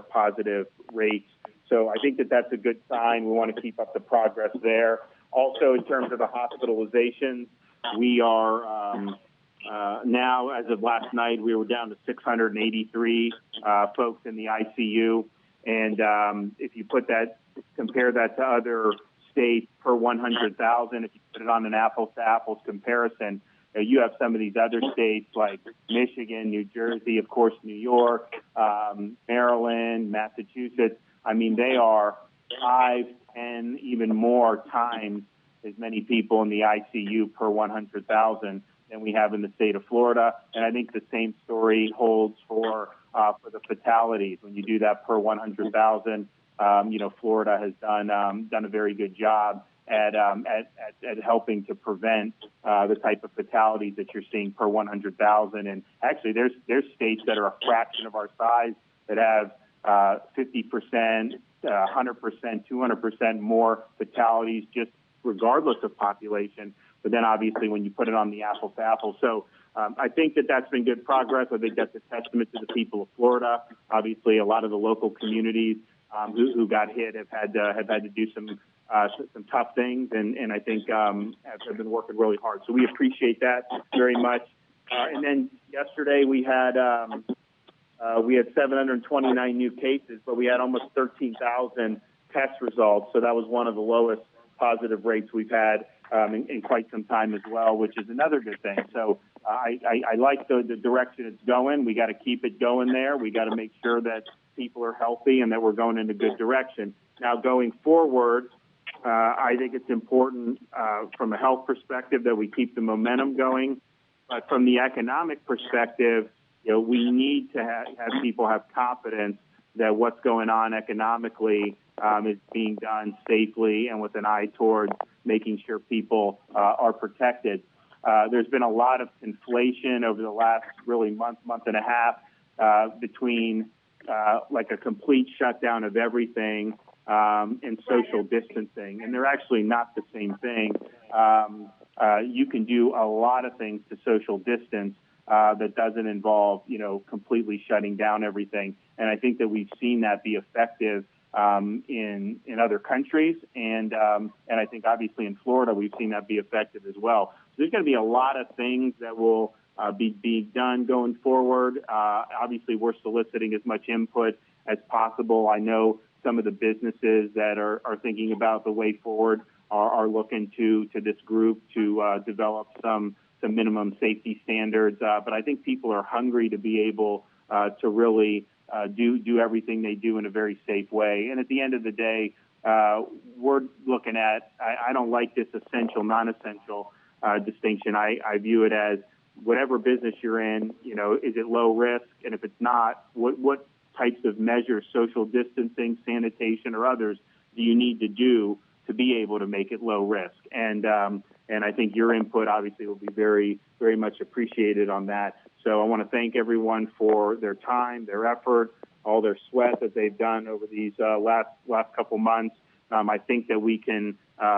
positive rates. So I think that that's a good sign. We want to keep up the progress there. Also, in terms of the hospitalizations, we are now, as of last night, we were down to 683 folks in the ICU. And if you compare that to other states per 100,000, if you put it on an apples-to-apples comparison, you have some of these other states like Michigan, New Jersey, of course, New York, Maryland, Massachusetts. I mean, they are 5, 10, even more times as many people in the ICU per 100,000 than we have in the state of Florida. And I think the same story holds for the fatalities. When you do that per 100,000, Florida has done a very good job at helping to prevent the type of fatalities that you're seeing per 100,000. And actually, there's states that are a fraction of our size that have 50%, 100%, 200% more fatalities, just regardless of population. But then obviously when you put it on the apples to apples. So I think that that's been good progress. I think that's a testament to the people of Florida. Obviously, a lot of the local communities who got hit have had to do some tough things, and I think have been working really hard. So we appreciate that very much. And then yesterday we had 729 new cases, but we had almost 13,000 test results. So that was one of the lowest positive rates we've had in quite some time as well, which is another good thing. So I like the direction it's going. We got to keep it going there. We got to make sure that people are healthy and that we're going in a good direction. Now, going forward, I think it's important from a health perspective that we keep the momentum going. But from the economic perspective, we need to have people have confidence that what's going on economically is being done safely and with an eye towards making sure people are protected. There's been a lot of conflation over the last really month and a half between like a complete shutdown of everything and social distancing, and they're actually not the same thing. You can do a lot of things to social distance that doesn't involve, completely shutting down everything. And I think that we've seen that be effective in other countries, and I think obviously in Florida we've seen that be effective as well. So there's going to be a lot of things that will be done going forward. Obviously, we're soliciting as much input as possible. I know some of the businesses that are thinking about the way forward are looking to this group to develop some minimum safety standards. But I think people are hungry to be able to really do everything they do in a very safe way. And at the end of the day, we're looking at, I don't like this essential, non-essential distinction. I view it as whatever business you're in, is it low risk? And if it's not, what types of measures, social distancing, sanitation, or others, do you need to do to be able to make it low risk? And I think your input obviously will be very, very much appreciated on that. So I want to thank everyone for their time, their effort, all their sweat that they've done over these last couple months. I think that we can,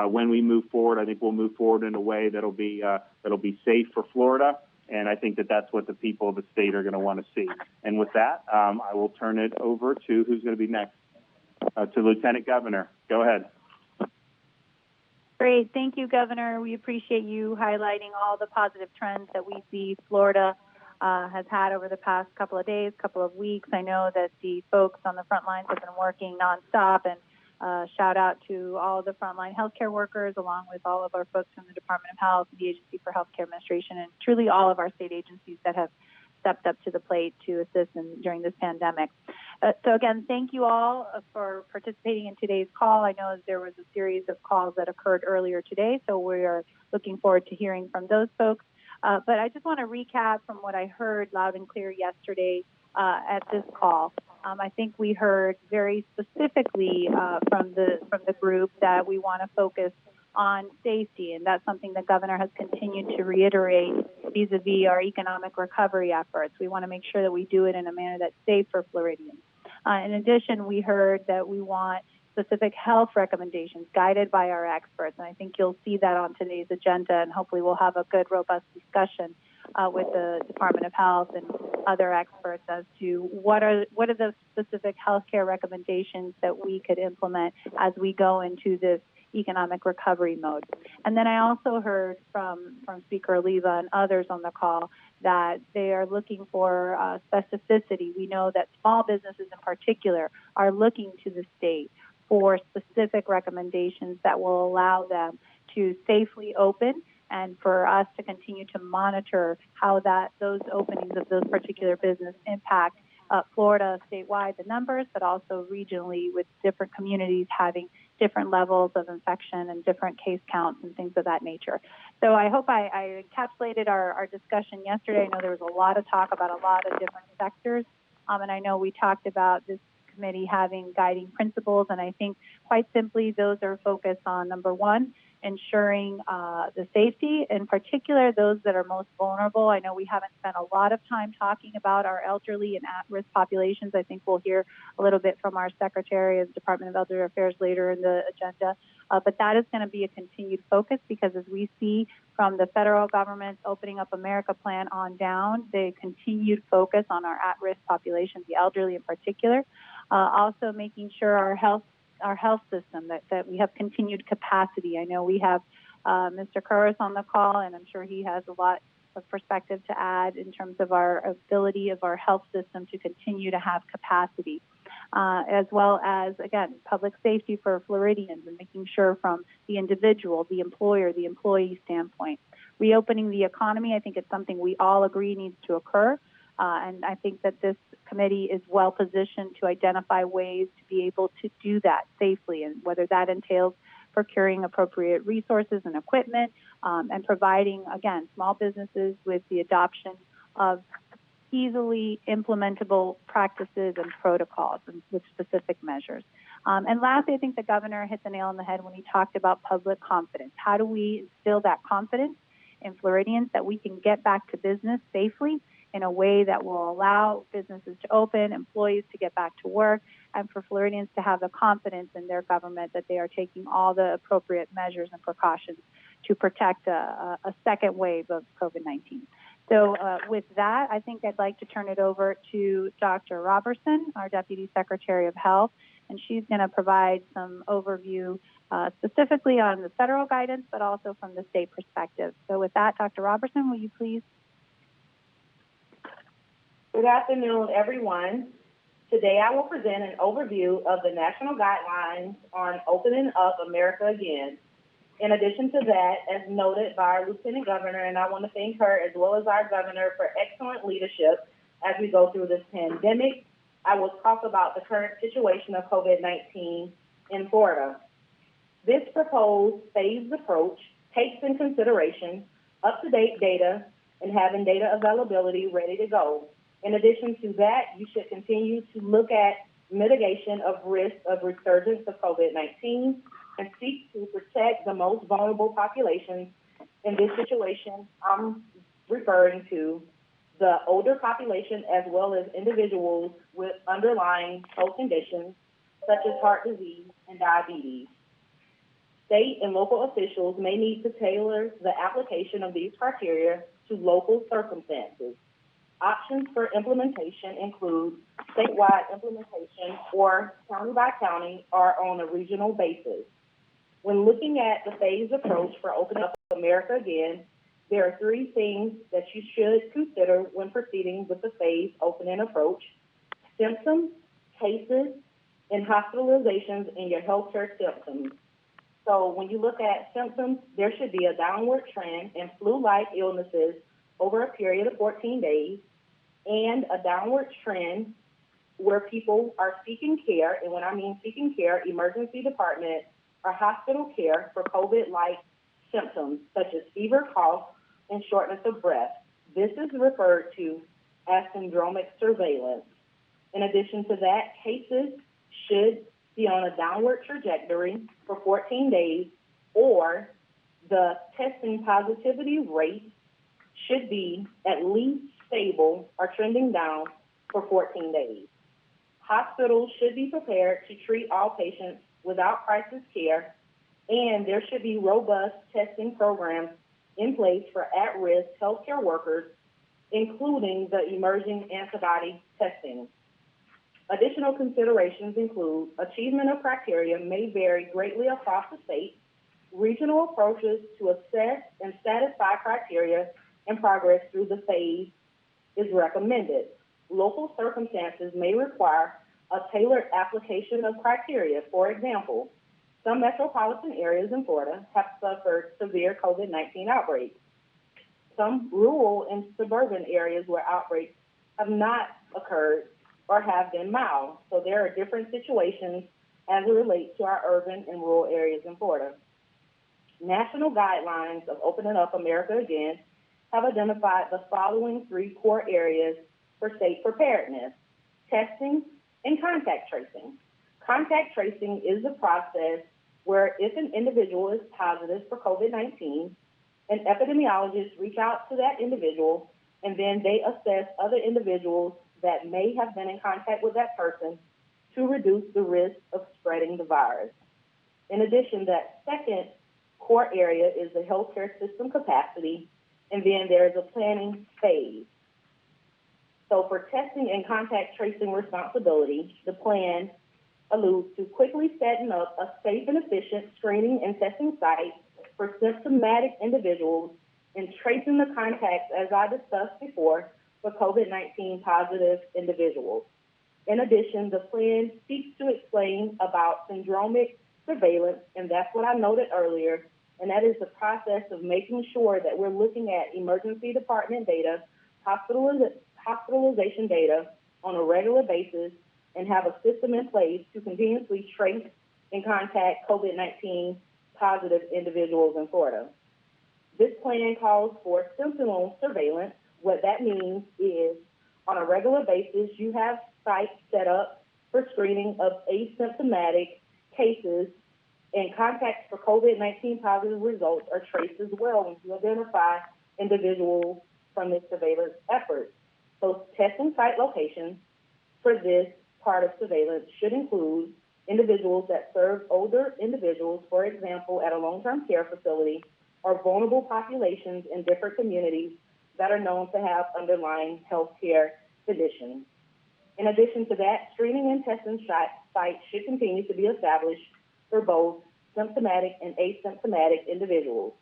when we move forward, I think we'll move forward in a way that'll be safe for Florida. And I think that that's what the people of the state are going to want to see. And with that, I will turn it over to who's going to be next, to Lieutenant Governor. Go ahead. Great. Thank you, Governor. We appreciate you highlighting all the positive trends that we see Florida has had over the past couple of days, couple of weeks. I know that the folks on the front lines have been working nonstop, and shout out to all of the frontline healthcare workers, along with all of our folks from the Department of Health, the Agency for Healthcare Administration, and truly all of our state agencies that have stepped up to the plate to assist during this pandemic. So again, thank you all for participating in today's call. I know there was a series of calls that occurred earlier today, so we are looking forward to hearing from those folks. But I just want to recap from what I heard loud and clear yesterday at this call. I think we heard very specifically from the group that we want to focus on safety, and that's something the governor has continued to reiterate vis-a-vis our economic recovery efforts. We want to make sure that we do it in a manner that's safe for Floridians. In addition, we heard that we want specific health recommendations guided by our experts, and I think you'll see that on today's agenda, and hopefully we'll have a good, robust discussion with the Department of Health and other experts as to what are the specific healthcare recommendations that we could implement as we go into this economic recovery mode. And then I also heard from Speaker Oliva and others on the call that they are looking for specificity. We know that small businesses in particular are looking to the state for specific recommendations that will allow them to safely open and for us to continue to monitor how those openings of those particular business impact Florida statewide, the numbers, but also regionally with different communities having different levels of infection and different case counts and things of that nature. So I hope I encapsulated our discussion yesterday. I know there was a lot of talk about a lot of different sectors, and I know we talked about this committee having guiding principles, and I think quite simply those are focused on, number one, ensuring the safety, in particular those that are most vulnerable. I know we haven't spent a lot of time talking about our elderly and at-risk populations. I think we'll hear a little bit from our Secretary of the Department of Elder Affairs later in the agenda, but that is going to be a continued focus because as we see from the federal government's Opening Up America plan on down, the continued focus on our at-risk populations, the elderly in particular, also making sure our health system, that we have continued capacity. I know we have Mr. Curris on the call, and I'm sure he has a lot of perspective to add in terms of our ability of our health system to continue to have capacity, as well as, again, public safety for Floridians and making sure from the individual, the employer, the employee standpoint. Reopening the economy, I think it's something we all agree needs to occur. And I think that this committee is well positioned to identify ways to be able to do that safely, and whether that entails procuring appropriate resources and equipment, and providing, again, small businesses with the adoption of easily implementable practices and protocols and with specific measures. And lastly, I think the governor hit the nail on the head when he talked about public confidence. How do we instill that confidence in Floridians that we can get back to business safely in a way that will allow businesses to open, employees to get back to work, and for Floridians to have the confidence in their government that they are taking all the appropriate measures and precautions to protect a second wave of COVID-19. So with that, I think I'd like to turn it over to Dr. Robertson, our Deputy Secretary of Health, and she's going to provide some overview specifically on the federal guidance, but also from the state perspective. So with that, Dr. Robertson, will you please? Good afternoon, everyone. Today I will present an overview of the national guidelines on opening up America again. In addition to that, as noted by our Lieutenant Governor, and I want to thank her as well as our Governor for excellent leadership as we go through this pandemic, I will talk about the current situation of COVID-19 in Florida. This proposed phased approach takes into consideration up-to-date data and having data availability ready to go. In addition to that, you should continue to look at mitigation of risk of resurgence of COVID-19 and seek to protect the most vulnerable populations. In this situation, I'm referring to the older population as well as individuals with underlying health conditions such as heart disease and diabetes. State and local officials may need to tailor the application of these criteria to local circumstances. Options for implementation include statewide implementation or county by county or on a regional basis. When looking at the phased approach for Open Up America Again, there are three things that you should consider when proceeding with the phased opening approach: symptoms, cases, and hospitalizations in your healthcare systems. So when you look at symptoms, there should be a downward trend in flu-like illnesses over a period of 14 days, and a downward trend where people are seeking care, and when I mean seeking care, emergency department or hospital care for COVID-like symptoms such as fever, cough, and shortness of breath. This is referred to as syndromic surveillance. In addition to that, cases should be on a downward trajectory for 14 days, or the testing positivity rate should be at least stable or trending down for 14 days. Hospitals should be prepared to treat all patients without crisis care, and there should be robust testing programs in place for at-risk healthcare workers including the emerging antibody testing. Additional considerations include achievement of criteria may vary greatly across the state. Regional approaches to assess and satisfy criteria and progress through the phase is recommended. Local circumstances may require a tailored application of criteria. For example, some metropolitan areas in Florida have suffered severe COVID-19 outbreaks. Some rural and suburban areas where outbreaks have not occurred or have been mild. So there are different situations as it relates to our urban and rural areas in Florida. National guidelines of Opening Up America Again have identified the following 3 core areas for state preparedness: testing and contact tracing. Contact tracing is the process where if an individual is positive for COVID-19, an epidemiologist reach out to that individual and then they assess other individuals that may have been in contact with that person to reduce the risk of spreading the virus. In addition, that second core area is the healthcare system capacity, and then there's a planning phase. So for testing and contact tracing responsibility, the plan alludes to quickly setting up a safe and efficient screening and testing site for symptomatic individuals and tracing the contacts, as I discussed before, for COVID-19 positive individuals. In addition, the plan seeks to explain about syndromic surveillance, and that's what I noted earlier, and that is the process of making sure that we're looking at emergency department data, hospitalization data on a regular basis, and have a system in place to continuously trace and contact COVID-19 positive individuals in Florida. This plan calls for sentinel surveillance. What that means is on a regular basis, you have sites set up for screening of asymptomatic cases, and contacts for COVID-19 positive results are traced as well when you identify individuals from this surveillance effort. So testing site locations for this part of surveillance should include individuals that serve older individuals, for example, at a long-term care facility, or vulnerable populations in different communities that are known to have underlying health care conditions. In addition to that, screening and testing sites should continue to be established for both symptomatic and asymptomatic individuals.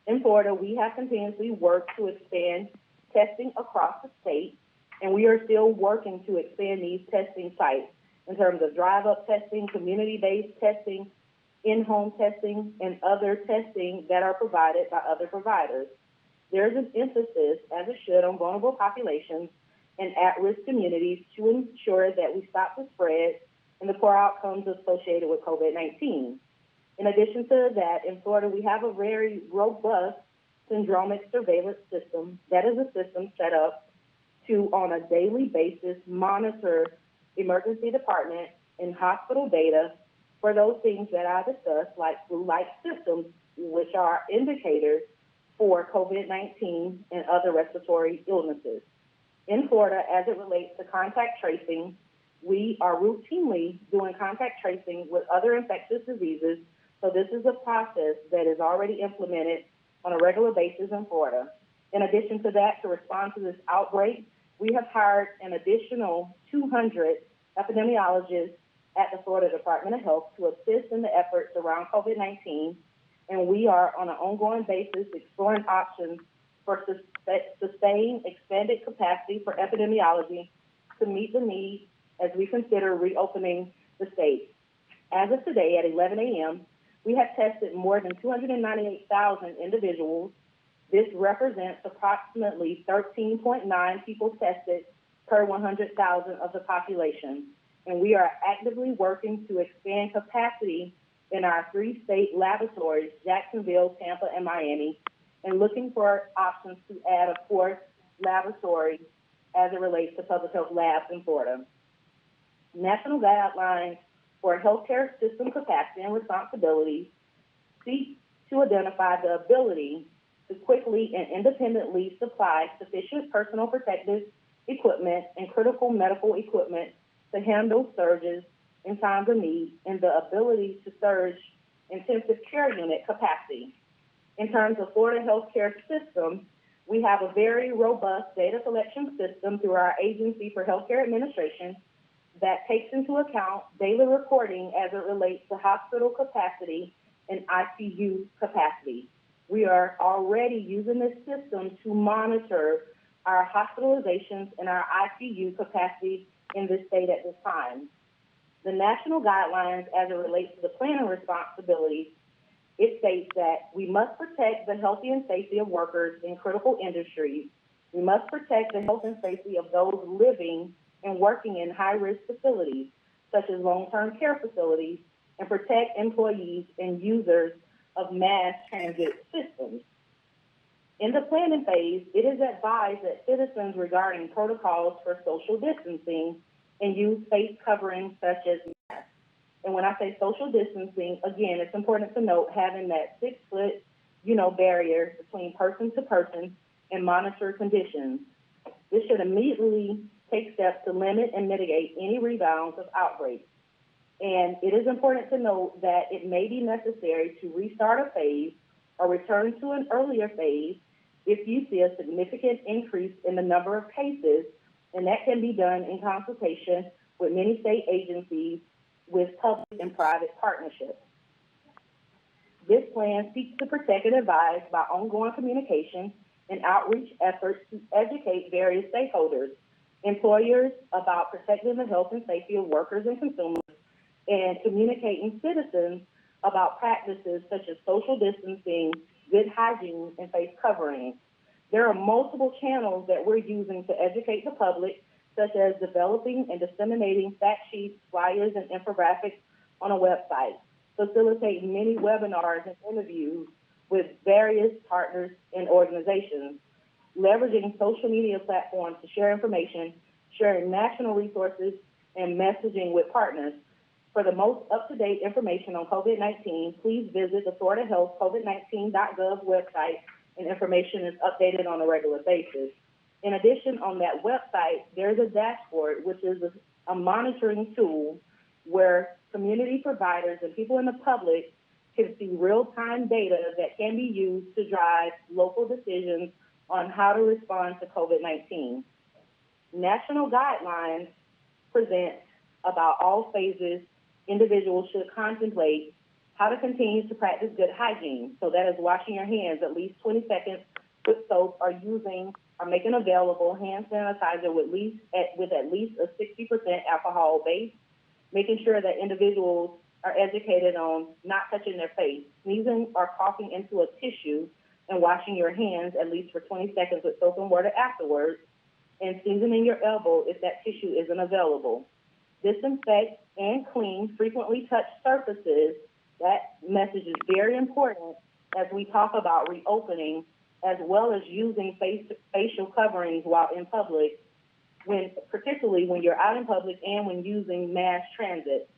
In Florida, we have continuously worked to expand testing across the state, and we are still working to expand these testing sites in terms of drive-up testing, community-based testing, in-home testing, and other testing that are provided by other providers. There's an emphasis, as it should, on vulnerable populations and at-risk communities to ensure that we stop the spread and the poor outcomes associated with COVID-19. In addition to that, in Florida, we have a very robust syndromic surveillance system. That is a system set up to, on a daily basis, monitor emergency department and hospital data for those things that I discussed, like flu-like symptoms, which are indicators for COVID-19 and other respiratory illnesses. In Florida, as it relates to contact tracing, we are routinely doing contact tracing with other infectious diseases. So this is a process that is already implemented on a regular basis in Florida. In addition to that, to respond to this outbreak, we have hired an additional 200 epidemiologists at the Florida Department of Health to assist in the efforts around COVID-19, and we are on an ongoing basis exploring options for sustained expanded capacity for epidemiology to meet the needs as we consider reopening the state. As of today at 11 a.m., we have tested more than 298,000 individuals. This represents approximately 13.9 people tested per 100,000 of the population. And we are actively working to expand capacity in our 3 state laboratories, Jacksonville, Tampa, and Miami, and looking for options to add a 4th laboratory as it relates to public health labs in Florida. National guidelines for healthcare system capacity and responsibilities seek to identify the ability to quickly and independently supply sufficient personal protective equipment and critical medical equipment to handle surges in times of need, and the ability to surge intensive care unit capacity. In terms of Florida healthcare system, We have a very robust data collection system through our Agency for Healthcare Administration that takes into account daily reporting as it relates to hospital capacity and ICU capacity. We are already using this system to monitor our hospitalizations and our ICU capacity in this state at this time. The national guidelines as it relates to the planning responsibilities, it states that we must protect the health and safety of workers in critical industries. We must protect the health and safety of those living and working in high-risk facilities, such as long-term care facilities, and protect employees and users of mass transit systems. In the planning phase, it is advised that citizens regarding protocols for social distancing and use face coverings such as masks. And when I say social distancing, again, it's important to note having that 6-foot, barrier between person to person and monitor conditions. This should immediately take steps to limit and mitigate any rebounds of outbreaks. And it is important to note that it may be necessary to restart a phase or return to an earlier phase if you see a significant increase in the number of cases, and that can be done in consultation with many state agencies with public and private partnerships. This plan seeks to protect and advise by ongoing communication and outreach efforts to educate various stakeholders, employers about protecting the health and safety of workers and consumers, and communicating citizens about practices such as social distancing, good hygiene, and face covering. There are multiple channels that we're using to educate the public, such as developing and disseminating fact sheets, flyers, and infographics on a website, facilitating many webinars and interviews with various partners and organizations, leveraging social media platforms to share information, sharing national resources, and messaging with partners. For the most up-to-date information on COVID-19, please visit the Florida Health COVID-19.gov website, and information is updated on a regular basis. In addition, on that website, there's a dashboard, which is a monitoring tool where community providers and people in the public can see real-time data that can be used to drive local decisions on how to respond to COVID-19. National guidelines present about all phases individuals should contemplate how to continue to practice good hygiene. So that is washing your hands at least 20 seconds with soap, or using or making available hand sanitizer with at least a 60% alcohol base, making sure that individuals are educated on not touching their face, sneezing or coughing into a tissue, and washing your hands at least for 20 seconds with soap and water afterwards, and seasoning your elbow if that tissue isn't available. Disinfect and clean frequently touched surfaces. That message is very important as we talk about reopening, as well as using facial coverings while in public, particularly when you're out in public and when using mass transit.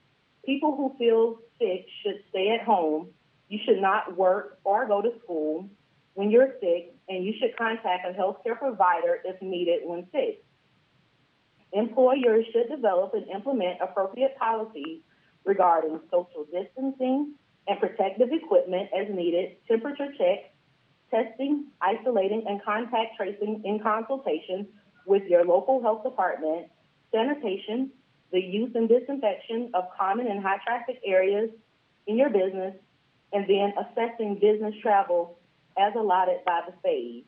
People who feel sick should stay at home. You should not work or go to school when you're sick, and you should contact a healthcare provider if needed when sick. Employers should develop and implement appropriate policies regarding social distancing and protective equipment as needed, temperature checks, testing, isolating, and contact tracing in consultation with your local health department, sanitation, the use and disinfection of common and high traffic areas in your business, and then assessing business travel as allotted by the phase.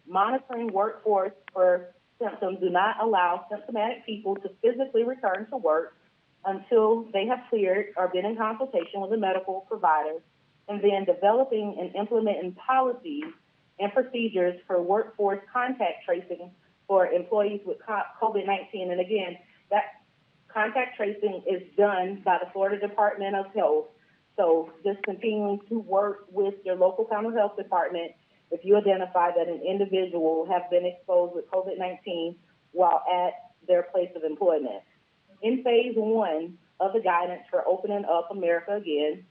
Monitoring workforce for symptoms. Do not allow symptomatic people to physically return to work until they have cleared or been in consultation with a medical provider, and then developing and implementing policies and procedures for workforce contact tracing for employees with COVID-19. And again, that contact tracing is done by the Florida Department of Health. So just continuing to work with your local county health department if you identify that an individual has been exposed with COVID-19 while at their place of employment. In phase 1 of the guidance for opening up America again,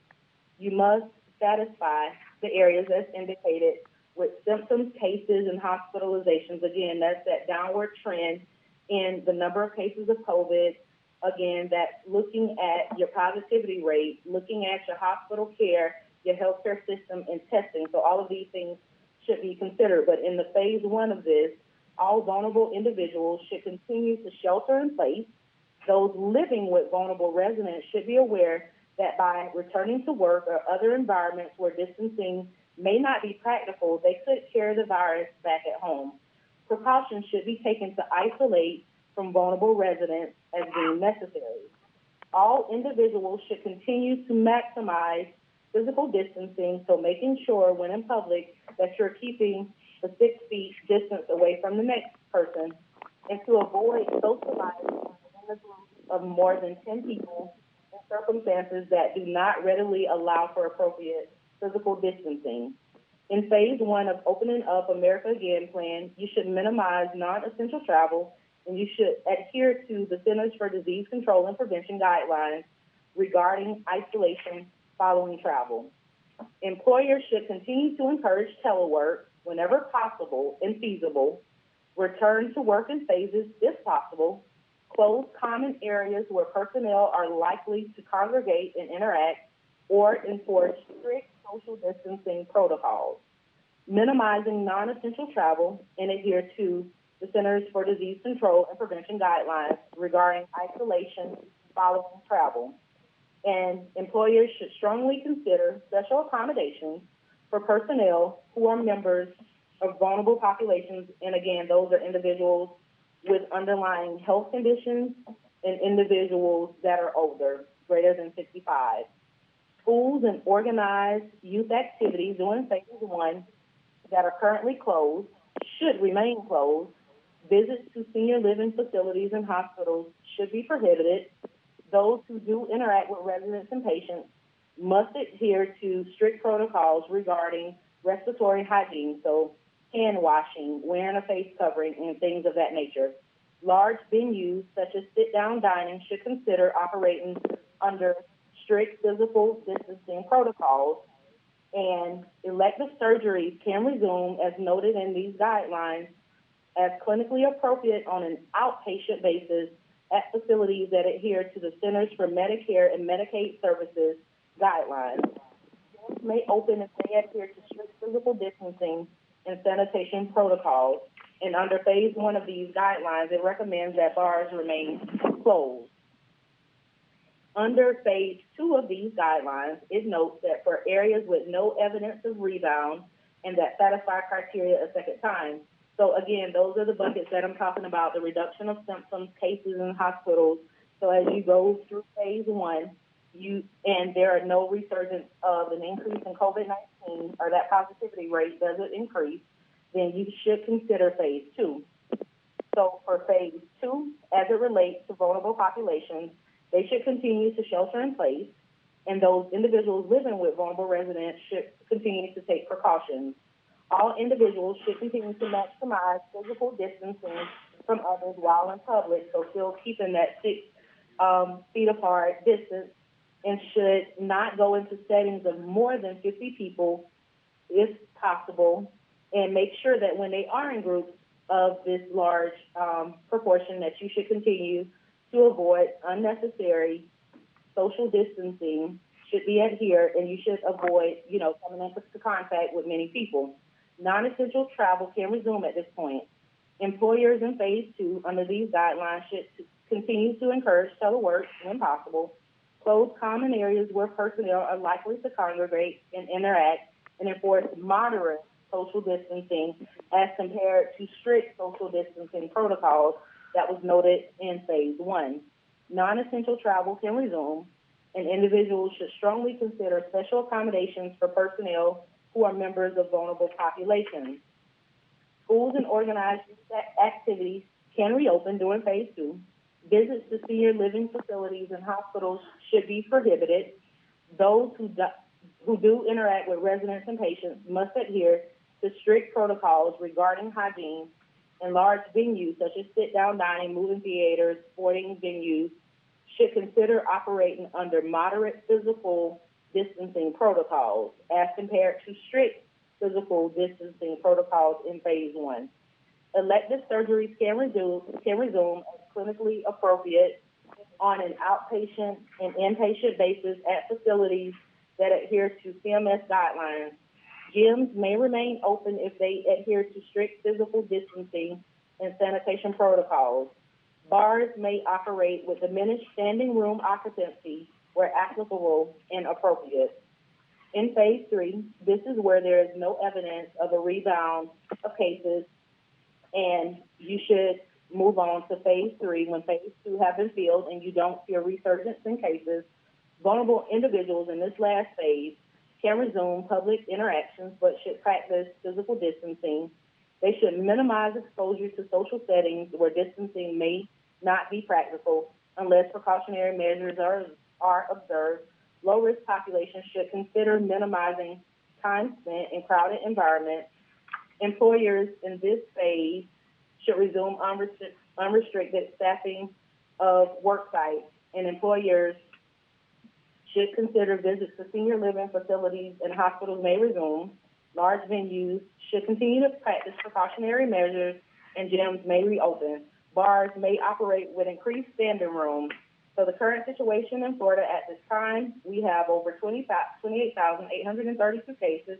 you must satisfy the areas as indicated with symptoms, cases, and hospitalizations. Again, that's that downward trend in the number of cases of COVID. Again, that's looking at your positivity rate, looking at your hospital care, your healthcare system, and testing. So all of these things should be considered. But in the phase one of this, all vulnerable individuals should continue to shelter in place. Those living with vulnerable residents should be aware that by returning to work or other environments where distancing may not be practical, they could carry the virus back at home. Precautions should be taken to isolate from vulnerable residents as being necessary. All individuals should continue to maximize physical distancing, so making sure when in public that you're keeping the 6 feet distance away from the next person, and to avoid socializing in a group of more than 10 people in circumstances that do not readily allow for appropriate physical distancing. In phase one of Opening Up America Again plan, you should minimize non-essential travel, and you should adhere to the Centers for Disease Control and Prevention guidelines regarding isolation following travel. Employers should continue to encourage telework whenever possible and feasible, return to work in phases if possible, close common areas where personnel are likely to congregate and interact, or enforce strict social distancing protocols, minimizing non-essential travel, and adhere to the Centers for Disease Control and Prevention guidelines regarding isolation following travel. And employers should strongly consider special accommodations for personnel who are members of vulnerable populations. And again, those are individuals with underlying health conditions and individuals that are older, greater than 65. Schools and organized youth activities during phase one that are currently closed should remain closed. Visits to senior living facilities and hospitals should be prohibited. Those who do interact with residents and patients must adhere to strict protocols regarding respiratory hygiene, so hand washing, wearing a face covering, and things of that nature. Large venues such as sit-down dining should consider operating under strict physical distancing protocols, and elective surgeries can resume as noted in these guidelines as clinically appropriate on an outpatient basis at facilities that adhere to the Centers for Medicare and Medicaid Services guidelines. Gyms may open if they adhere to strict physical distancing and sanitation protocols. And under phase one of these guidelines, it recommends that bars remain closed. Under phase two of these guidelines, it notes that for areas with no evidence of rebound and that satisfy criteria a second time. So again, those are the buckets that I'm talking about, the reduction of symptoms, cases in hospitals. So as you go through phase one, and there are no resurgence of an increase in COVID-19 or that positivity rate doesn't increase, then you should consider phase two. So for phase two, as it relates to vulnerable populations, they should continue to shelter in place, and those individuals living with vulnerable residents should continue to take precautions. All individuals should continue to maximize physical distancing from others while in public, so still keeping that 6 feet apart distance, and should not go into settings of more than 50 people if possible, and make sure that when they are in groups of this large proportion that you should continue to avoid unnecessary social distancing, should be adhered, and you should avoid, coming into contact with many people. Non-essential travel can resume at this point. Employers in phase two under these guidelines should continue to encourage telework when possible, close common areas where personnel are likely to congregate and interact, and enforce moderate social distancing as compared to strict social distancing protocols that was noted in phase one. Non-essential travel can resume, and individuals should strongly consider special accommodations for personnel who are members of vulnerable populations. Schools and organized activities can reopen during phase two. Visits to senior living facilities and hospitals should be prohibited. Those who do interact with residents and patients must adhere to strict protocols regarding hygiene, and large venues such as sit-down dining, movie theaters, sporting venues should consider operating under moderate physical distancing protocols as compared to strict physical distancing protocols in phase one. Elective surgeries can resume as clinically appropriate on an outpatient and inpatient basis at facilities that adhere to CMS guidelines. Gyms may remain open if they adhere to strict physical distancing and sanitation protocols. Bars may operate with diminished standing room occupancy where applicable and appropriate. In phase 3, this is where there is no evidence of a rebound of cases, and you should move on to phase 3 when phase 2 have been filled and you don't see a resurgence in cases. Vulnerable individuals in this last phase can resume public interactions but should practice physical distancing. They should minimize exposure to social settings where distancing may not be practical unless precautionary measures are observed. Low-risk populations should consider minimizing time spent in crowded environments. Employers in this phase should resume unrestricted staffing of work sites, and employers should consider visits to senior living facilities and hospitals may resume. Large venues should continue to practice precautionary measures, and gyms may reopen. Bars may operate with increased standing room. So the current situation in Florida at this time, we have over 28,832 cases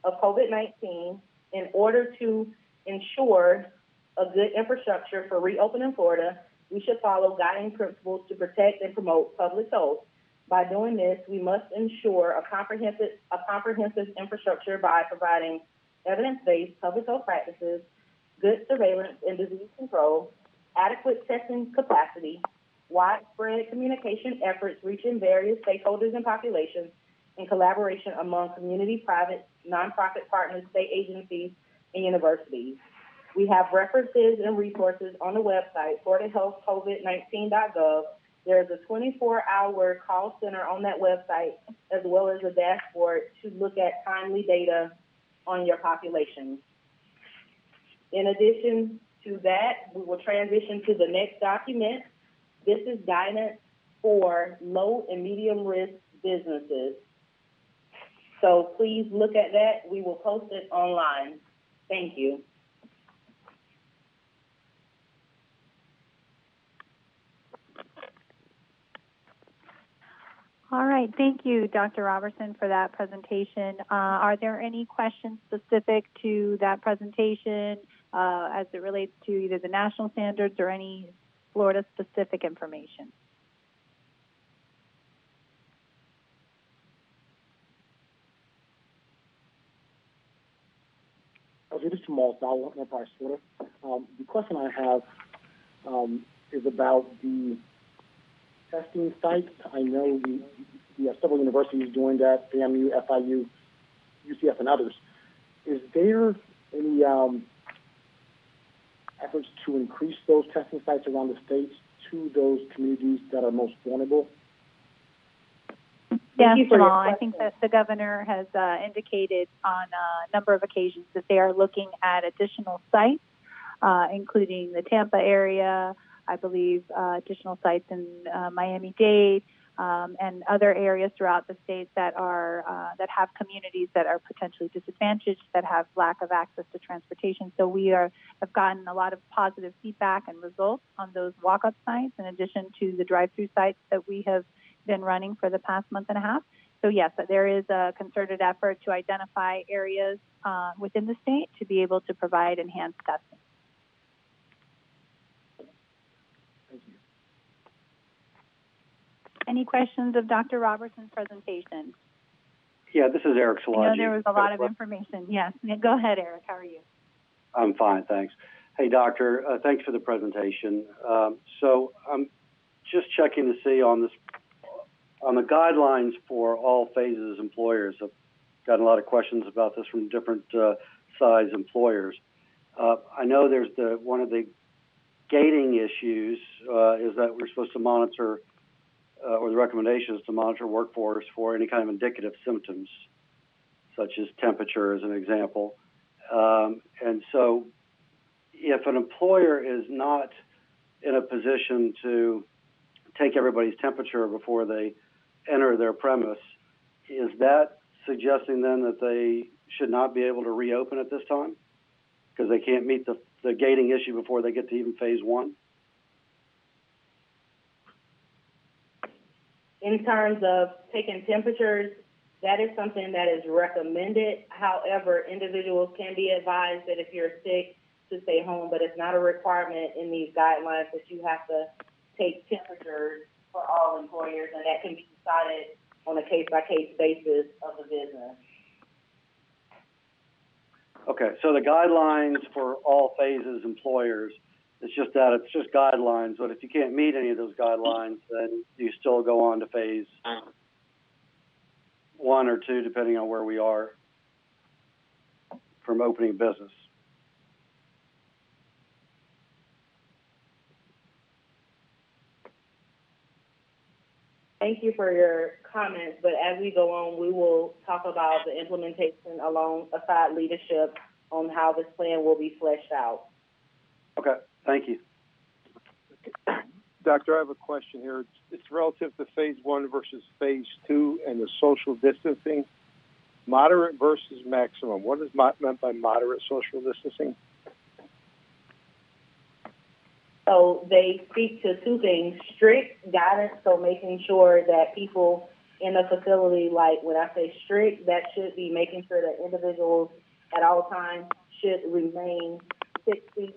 of COVID-19. In order to ensure a good infrastructure for reopening Florida, we should follow guiding principles to protect and promote public health. By doing this, we must ensure a comprehensive infrastructure by providing evidence-based public health practices, good surveillance and disease control, adequate testing capacity, widespread communication efforts reaching various stakeholders and populations, and collaboration among community, private, nonprofit partners, state agencies, and universities. We have references and resources on the website, floridahealthcovid19.gov. There's a 24-hour call center on that website, as well as a dashboard to look at timely data on your population. In addition to that, we will transition to the next document. This is guidance for low and medium risk businesses. So please look at that. We will post it online. Thank you. All right, thank you, Dr. Robertson, for that presentation. Are there any questions specific to that presentation as it relates to either the national standards or any Florida-specific information? Okay, this is Jamal Sal, Enterprise Florida. The question I have is about the testing sites. I know we have several universities doing that, FAMU, FIU, UCF, and others. Is there any efforts to increase those testing sites around the states to those communities that are most vulnerable? Yes, Jamal, I think that the governor has indicated on a number of occasions that they are looking at additional sites, including the Tampa area, I believe additional sites in Miami-Dade, and other areas throughout the state that are that have communities that are potentially disadvantaged, that have lack of access to transportation. So we have gotten a lot of positive feedback and results on those walk-up sites, in addition to the drive-through sites that we have been running for the past month and a half. So yes, there is a concerted effort to identify areas within the state to be able to provide enhanced testing. Any questions of Dr. Robertson's presentation? Yeah, this is Eric Szilagyi. I know there was a lot of information. Yes, go ahead, Eric. How are you? I'm fine, thanks. Hey, Doctor, thanks for the presentation. So I'm just checking to see on the guidelines for all phases employers. I've gotten a lot of questions about this from different size employers. I know there's one of the gating issues is that we're supposed to monitor or the recommendation is to monitor workforce for any kind of indicative symptoms, such as temperature as an example. And so if an employer is not in a position to take everybody's temperature before they enter their premise, is that suggesting then that they should not be able to reopen at this time because they can't meet the gating issue before they get to even phase 1? In terms of taking temperatures That is something that is recommended. However, individuals can be advised that if you're sick, to stay home, but it's not a requirement in these guidelines that you have to take temperatures for all employers, and that can be decided on a case-by-case basis of the business. Okay, so the guidelines for all phases employers, it's just guidelines, but if you can't meet any of those guidelines, then you still go on to phase 1 or 2, depending on where we are from opening business. Thank you for your comments, but as we go on, we will talk about the implementation alongside leadership on how this plan will be fleshed out. Okay, thank you. Doctor, I have a question here. It's relative to phase 1 versus phase 2 and the social distancing. Moderate versus maximum. What is meant by moderate social distancing? So they speak to two things: strict guidance, so making sure that people in the facility, like when I say strict, that should be making sure that individuals at all times should remain 6 feet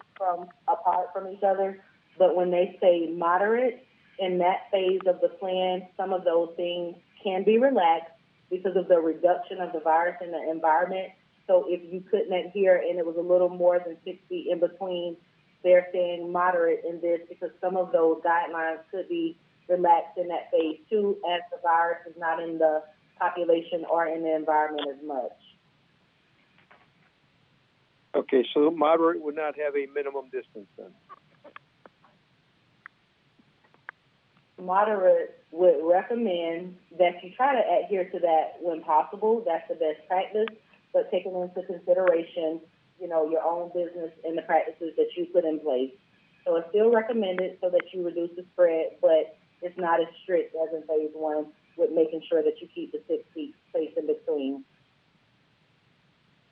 apart from each other. But when they say moderate, in that phase of the plan, some of those things can be relaxed because of the reduction of the virus in the environment. So if you couldn't adhere and it was a little more than 6 feet in between, they're saying moderate in this because some of those guidelines could be relaxed in that phase 2 as the virus is not in the population or in the environment as much. Okay, so moderate would not have a minimum distance then? Moderate would recommend that you try to adhere to that when possible. That's the best practice, but taking into consideration your own business and the practices that you put in place. So it's still recommended so that you reduce the spread, but it's not as strict as in phase 1 with making sure that you keep the 6 feet space in between.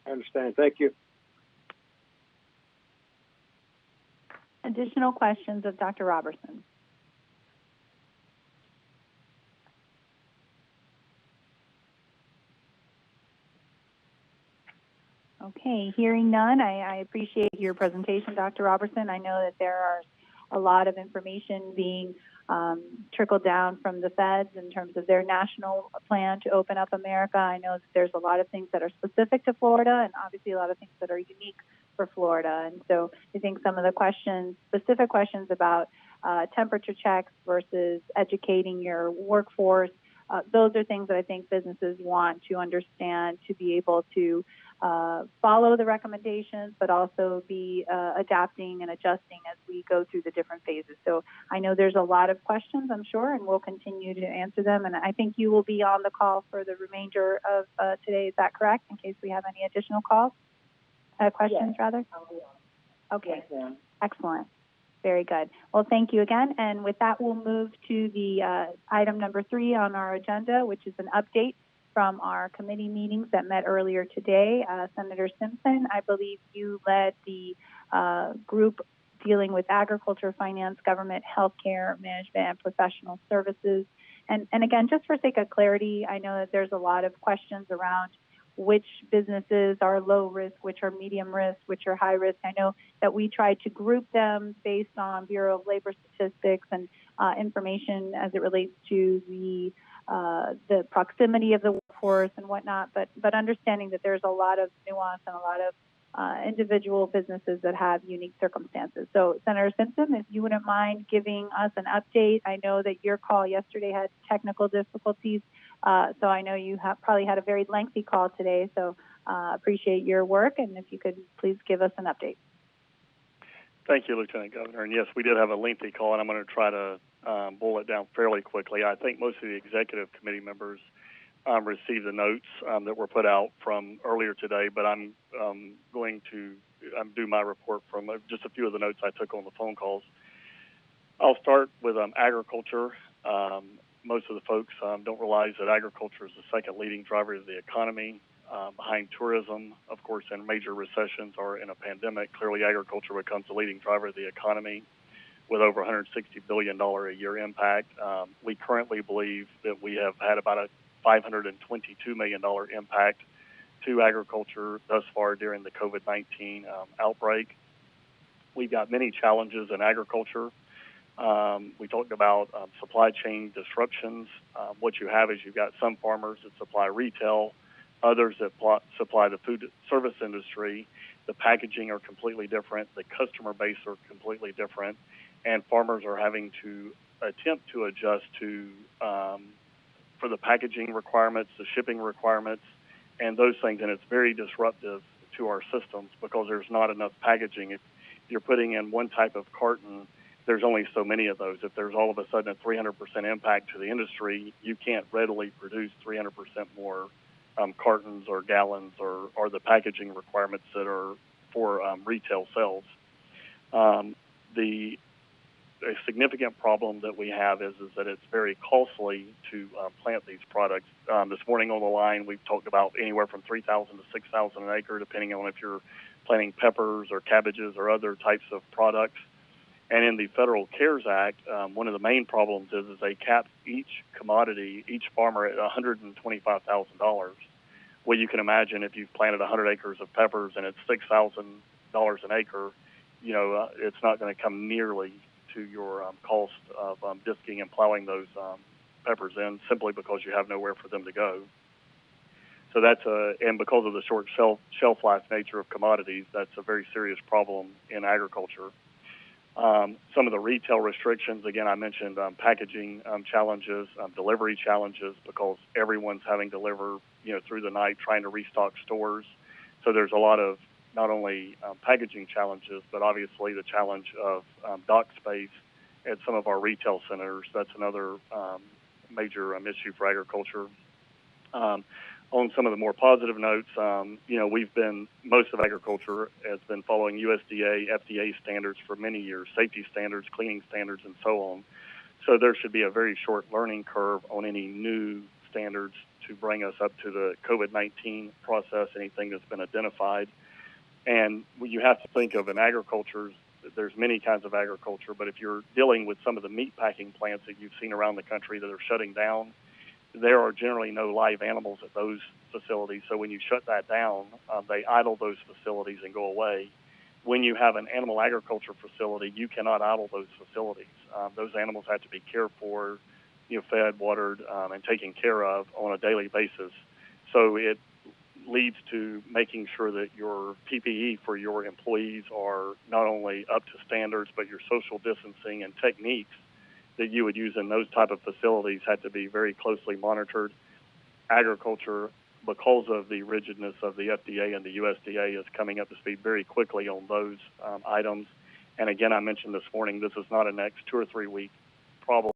I understand. Thank you. Additional questions of Dr. Robertson? Okay, hearing none, I appreciate your presentation, Dr. Robertson. I know that there are a lot of information being trickled down from the feds in terms of their national plan to open up America. I know that there's a lot of things that are specific to Florida and obviously a lot of things that are unique for Florida. And so I think some of the specific questions about temperature checks versus educating your workforce, those are things that I think businesses want to understand to be able to follow the recommendations, but also be adapting and adjusting as we go through the different phases. So I know there's a lot of questions, I'm sure, and we'll continue to answer them. And I think you will be on the call for the remainder of today. Is that correct? In case we have any additional calls? Questions, yes, rather? I'll be on. Okay. Yes, excellent. Very good. Well, thank you again. And with that, we'll move to the item number 3 on our agenda, which is an update from our committee meetings that met earlier today. Senator Simpson, I believe you led the group dealing with agriculture, finance, government, healthcare, management, and professional services. And again, just for sake of clarity, I know that there's a lot of questions around which businesses are low risk, which are medium risk, which are high risk. I know that we tried to group them based on Bureau of Labor statistics and information as it relates to the proximity of the workforce and whatnot, but understanding that there's a lot of nuance and a lot of individual businesses that have unique circumstances. So, Senator Simpson, if you wouldn't mind giving us an update. I know that your call yesterday had technical difficulties, so I know you probably had a very lengthy call today, so appreciate your work, and if you could please give us an update. Thank you, Lieutenant Governor. And yes, we did have a lengthy call, and I'm going to try to boil it down fairly quickly. I think most of the executive committee members received the notes that were put out from earlier today, but I'm going to do my report from just a few of the notes I took on the phone calls. I'll start with agriculture. Most of the folks don't realize that agriculture is the second leading driver of the economy, behind tourism, of course, in major recessions or in a pandemic. Clearly, agriculture becomes the leading driver of the economy with over $160 billion a year impact. We currently believe that we have had about a $522 million impact to agriculture thus far during the COVID-19 outbreak. We've got many challenges in agriculture. We talked about supply chain disruptions. What you have is you've got some farmers that supply retail, others that supply the food service industry. The packaging are completely different. The customer base are completely different. And farmers are having to attempt to adjust to for the packaging requirements, the shipping requirements, and those things. And it's very disruptive to our systems because there's not enough packaging. If you're putting in one type of carton, there's only so many of those. If there's all of a sudden a 300% impact to the industry, you can't readily produce 300% more cartons or gallons or the packaging requirements that are for retail sales. A significant problem that we have is that it's very costly to plant these products. This morning on the line, we've talked about anywhere from $3,000 to $6,000 an acre, depending on if you're planting peppers or cabbages or other types of products. And in the Federal CARES Act, one of the main problems is they cap each commodity, each farmer at $125,000. Well, you can imagine if you've planted 100 acres of peppers and it's $6,000 an acre, it's not going to come nearly to your cost of disking and plowing those peppers in, simply because you have nowhere for them to go. So and because of the short shelf life nature of commodities, that's a very serious problem in agriculture. Some of the retail restrictions, again, I mentioned packaging challenges, delivery challenges, because everyone's having to deliver, through the night, trying to restock stores. So there's a lot of not only packaging challenges, but obviously the challenge of dock space at some of our retail centers. That's another major issue for agriculture. On some of the more positive notes, most of agriculture has been following USDA, FDA standards for many years, safety standards, cleaning standards, and so on. So there should be a very short learning curve on any new standards to bring us up to the COVID-19 process, anything that's been identified. And you have to think of in agriculture, there's many kinds of agriculture, but if you're dealing with some of the meat packing plants that you've seen around the country that are shutting down, there are generally no live animals at those facilities. So when you shut that down, they idle those facilities and go away. When you have an animal agriculture facility, you cannot idle those facilities. Those animals have to be cared for, fed, watered, and taken care of on a daily basis. So it leads to making sure that your PPE for your employees are not only up to standards, but your social distancing and techniques that you would use in those type of facilities had to be very closely monitored. Agriculture, because of the rigidness of the FDA and the USDA, is coming up to speed very quickly on those items. And again, I mentioned this morning, this is not a next 2 or 3 week problem.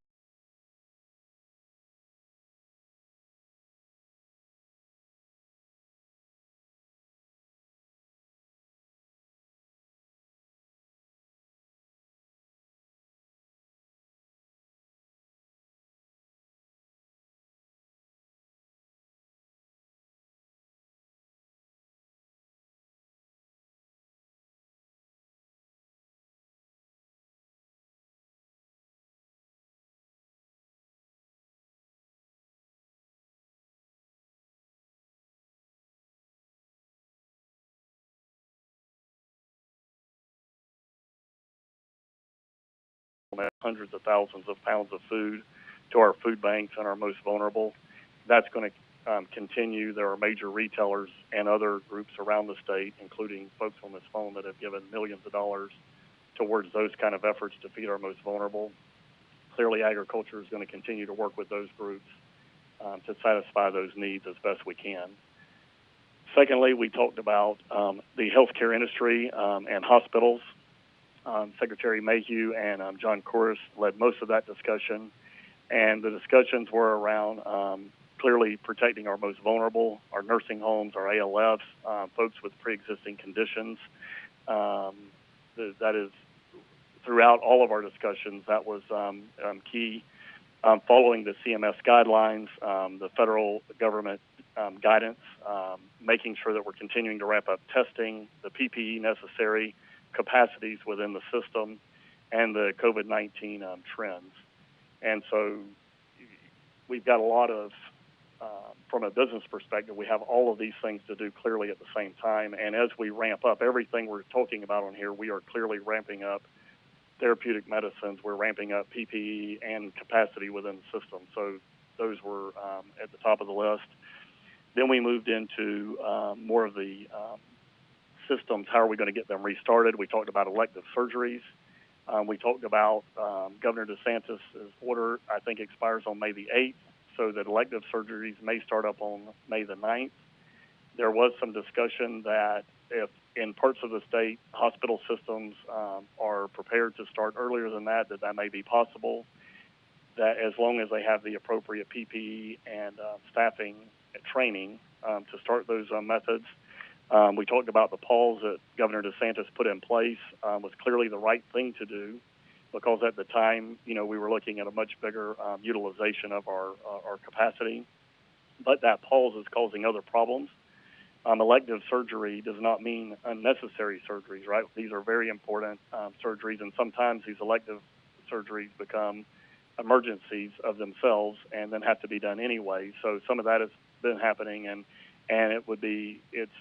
Hundreds of thousands of pounds of food to our food banks and our most vulnerable. That's going to continue. There are major retailers and other groups around the state, including folks on this phone, that have given millions of dollars towards those kind of efforts to feed our most vulnerable. Clearly, agriculture is going to continue to work with those groups to satisfy those needs as best we can. Secondly, we talked about the healthcare industry and hospitals. Secretary Mayhew and John Corus led most of that discussion, and the discussions were around clearly protecting our most vulnerable, our nursing homes, our ALFs, folks with pre-existing conditions. That is, throughout all of our discussions, that was key. Following the CMS guidelines, the federal government guidance, making sure that we're continuing to ramp up testing, the PPE necessary, capacities within the system, and the COVID-19 trends. And so we've got a lot of from a business perspective, we have all of these things to do clearly at the same time. And as we ramp up everything we're talking about on here, we are clearly ramping up therapeutic medicines. We're ramping up PPE and capacity within the system. So those were at the top of the list. Then we moved into more of the systems. How are we going to get them restarted? We talked about elective surgeries. We talked about Governor DeSantis' order, I think, expires on May the 8th, so that elective surgeries may start up on May the 9th. There was some discussion that if in parts of the state hospital systems are prepared to start earlier than that, that may be possible, that as long as they have the appropriate PPE and staffing and training to start those methods. We talked about the pause that Governor DeSantis put in place was clearly the right thing to do, because at the time, we were looking at a much bigger utilization of our capacity. But that pause is causing other problems. Elective surgery does not mean unnecessary surgeries, right? These are very important surgeries, and sometimes these elective surgeries become emergencies of themselves and then have to be done anyway. So some of that has been happening, and it's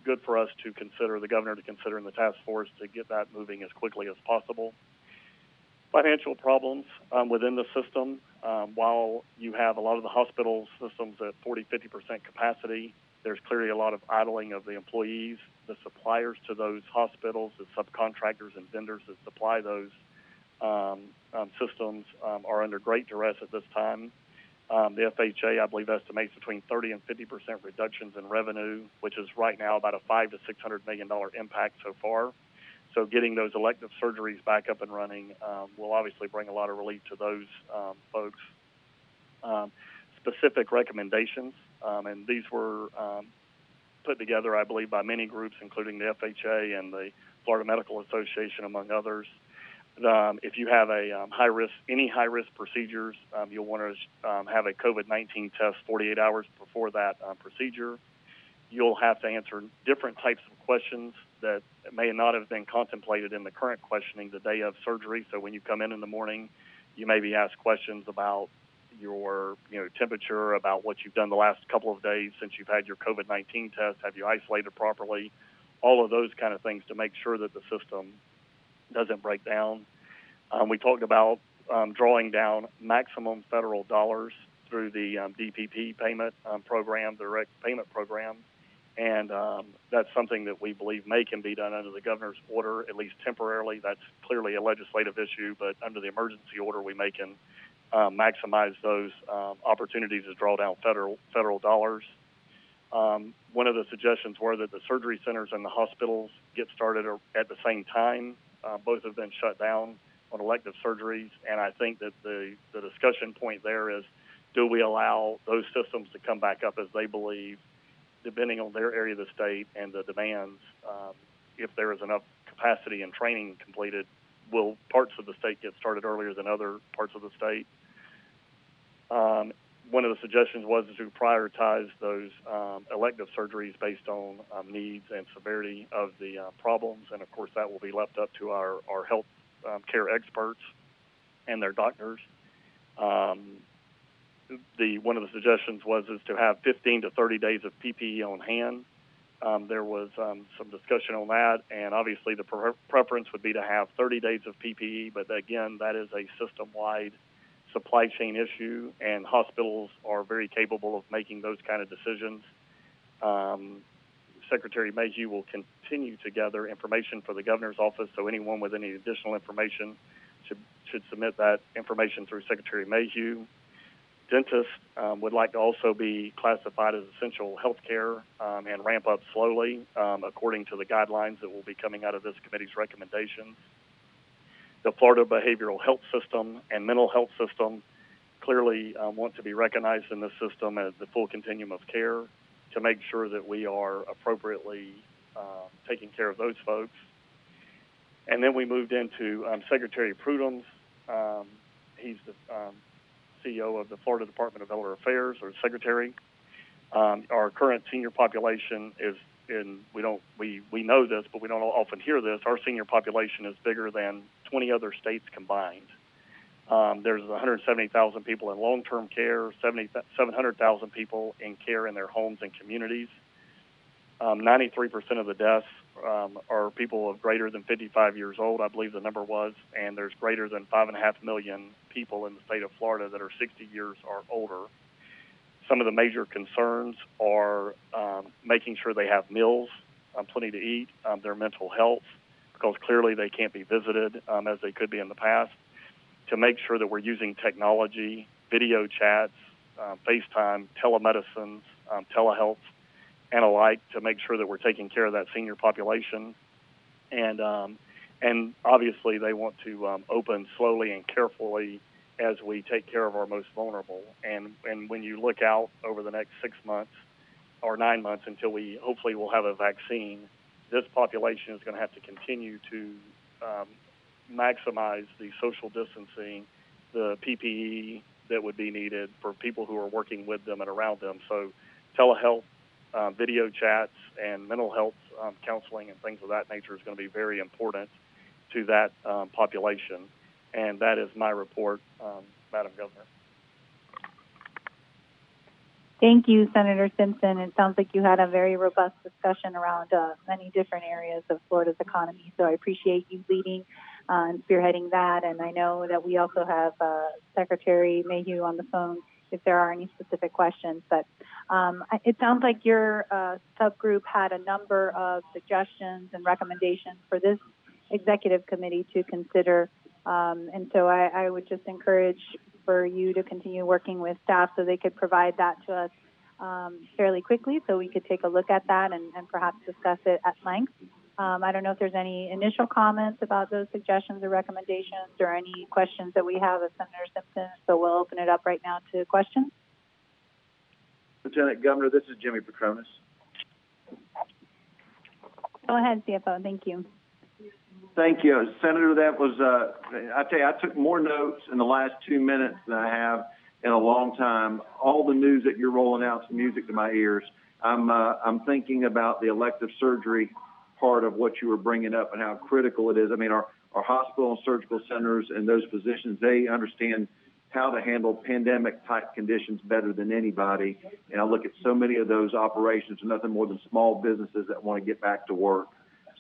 good for us to consider, the governor to consider in the task force, to get that moving as quickly as possible. Financial problems within the system. While you have a lot of the hospital systems at 40-50% capacity, there's clearly a lot of idling of the employees. The suppliers to those hospitals, the subcontractors and vendors that supply those systems are under great duress at this time. The FHA, I believe, estimates between 30 and 50% reductions in revenue, which is right now about a $500 to $600 million impact so far. So getting those elective surgeries back up and running will obviously bring a lot of relief to those folks. Specific recommendations, and these were put together, I believe, by many groups, including the FHA and the Florida Medical Association, among others. If you have a any high-risk procedures, you'll want to have a COVID-19 test 48 hours before that procedure. You'll have to answer different types of questions that may not have been contemplated in the current questioning the day of surgery. So when you come in the morning, you may be asked questions about your temperature, about what you've done the last couple of days since you've had your COVID-19 test. Have you isolated properly? All of those kind of things to make sure that the system doesn't break down. We talked about drawing down maximum federal dollars through the DPP payment program, the direct payment program, and that's something that we believe can be done under the governor's order, at least temporarily. That's clearly a legislative issue, but under the emergency order, we can maximize those opportunities to draw down federal dollars. One of the suggestions were that the surgery centers and the hospitals get started at the same time. Both have been shut down on elective surgeries, and I think that the discussion point there is, do we allow those systems to come back up as they believe, depending on their area of the state and the demands? If there is enough capacity and training completed, will parts of the state get started earlier than other parts of the state? One of the suggestions was to prioritize those elective surgeries based on needs and severity of the problems, and of course that will be left up to our health care experts and their doctors. One of the suggestions was to have 15 to 30 days of PPE on hand. There was some discussion on that, and obviously the preference would be to have 30 days of PPE, but again, that is a system-wide supply chain issue, and hospitals are very capable of making those kind of decisions. Secretary Mayhew will continue to gather information for the governor's office, so anyone with any additional information should submit that information through Secretary Mayhew. Dentists would like to also be classified as essential health care and ramp up slowly according to the guidelines that will be coming out of this committee's recommendations. The Florida behavioral health system and mental health system clearly want to be recognized in this system as the full continuum of care to make sure that we are appropriately taking care of those folks. And then we moved into Secretary Prudhom's. He's the CEO of the Florida Department of Elder Affairs, or Secretary. Our current senior population is we know this, but we don't often hear this. Our senior population is bigger than 20 other states combined. There's 170,000 people in long-term care, 700,000 people in care in their homes and communities. 93% of the deaths are people of greater than 55 years old, I believe the number was, and there's greater than 5.5 million people in the state of Florida that are 60 years or older. Some of the major concerns are making sure they have meals, plenty to eat, their mental health, because clearly they can't be visited as they could be in the past, to make sure that we're using technology, video chats, FaceTime, telemedicine, telehealth, and alike, to make sure that we're taking care of that senior population. And obviously they want to open slowly and carefully as we take care of our most vulnerable. And when you look out over the next 6 months or 9 months until we hopefully will have a vaccine, this population is going to have to continue to maximize the social distancing, the PPE that would be needed for people who are working with them and around them. So telehealth, video chats, and mental health counseling and things of that nature is going to be very important to that population. And that is my report, Madam Governor. Thank you, Senator Simpson. It sounds like you had a very robust discussion around many different areas of Florida's economy. So I appreciate you leading and spearheading that. And I know that we also have Secretary Mayhew on the phone if there are any specific questions. But it sounds like your subgroup had a number of suggestions and recommendations for this executive committee to consider. And so I would just encourage for you to continue working with staff so they could provide that to us fairly quickly so we could take a look at that and perhaps discuss it at length. I don't know if there's any initial comments about those suggestions or recommendations or any questions that we have of Senator Simpson, so we'll open it up right now to questions. Lieutenant Governor, this is Jimmy Petronas. Go ahead, CFO. Thank you. Thank you. Senator, that was, I tell you, I took more notes in the last 2 minutes than I have in a long time. All the news that you're rolling out is music to my ears. I'm thinking about the elective surgery part of what you were bringing up and how critical it is. I mean, our hospital and surgical centers and those physicians, they understand how to handle pandemic-type conditions better than anybody. And I look at so many of those operations, nothing more than small businesses that want to get back to work.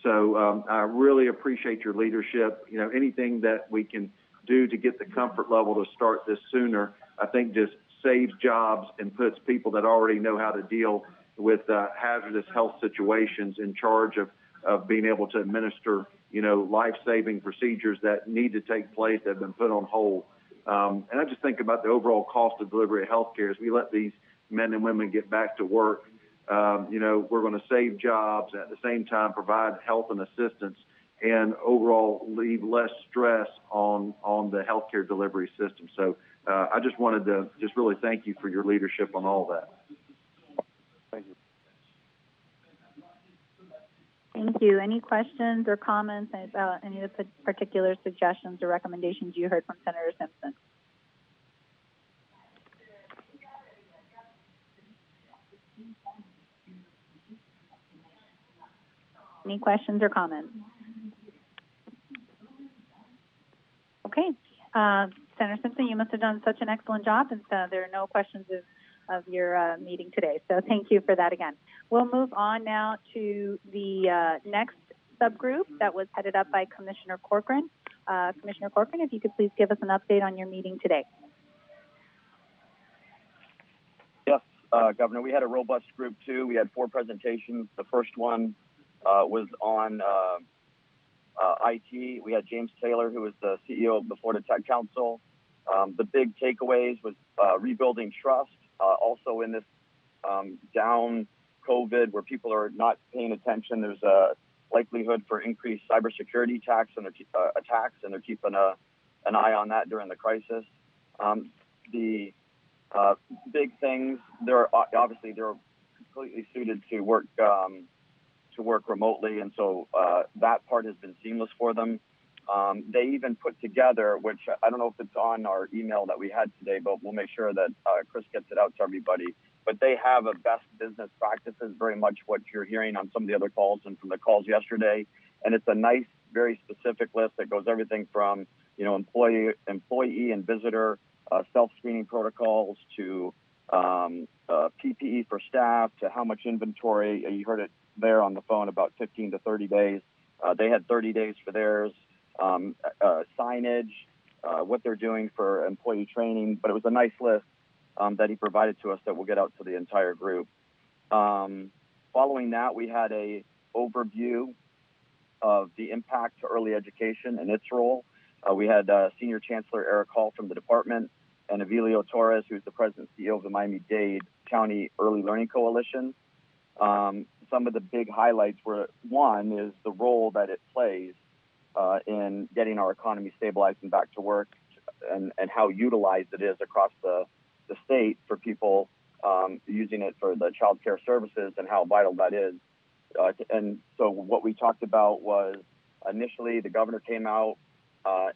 So I really appreciate your leadership. You know, anything that we can do to get the comfort level to start this sooner, I think just saves jobs and puts people that already know how to deal with hazardous health situations in charge of being able to administer, you know, life-saving procedures that need to take place that have been put on hold. And I just think about the overall cost of delivery of health care as we let these men and women get back to work. You know, we're going to save jobs, at the same time provide health and assistance, and overall leave less stress on the healthcare delivery system. So I just wanted to just really thank you for your leadership on all that. Thank you. Thank you. Any questions or comments about any of the particular suggestions or recommendations you heard from Senator Simpson? Any questions or comments? Okay. Senator Simpson, you must have done such an excellent job, and so there are no questions of your meeting today. So thank you for that again. We'll move on now to the next subgroup that was headed up by Commissioner Corcoran. Commissioner Corcoran, if you could please give us an update on your meeting today. Yes, Governor, we had a robust group too. We had 4 presentations. The first one was on IT. We had James Taylor, who was the CEO of the Florida Tech Council. The big takeaways was rebuilding trust. Also in this down COVID where people are not paying attention, there's a likelihood for increased cybersecurity attacks, and they're keeping an eye on that during the crisis. The big things, they're completely suited to work remotely, and so that part has been seamless for them. They even put together, which I don't know if it's on our email that we had today, but we'll make sure that Chris gets it out to everybody. But they have a best business practices, very much what you're hearing on some of the other calls and from the calls yesterday. And it's a nice, very specific list that goes everything from employee and visitor self-screening protocols to PPE for staff to how much inventory. You heard it there on the phone about 15 to 30 days. They had 30 days for theirs. Signage, what they're doing for employee training, but it was a nice list that he provided to us that we'll get out to the entire group. Following that, we had a overview of the impact to early education and its role. We had Senior Chancellor Eric Hall from the department and Avilio Torres, who's the President and CEO of the Miami-Dade County Early Learning Coalition. Some of the big highlights were, one is the role that it plays in getting our economy stabilized and back to work, and how utilized it is across the state for people using it for the child care services and how vital that is. And so what we talked about was initially the governor came out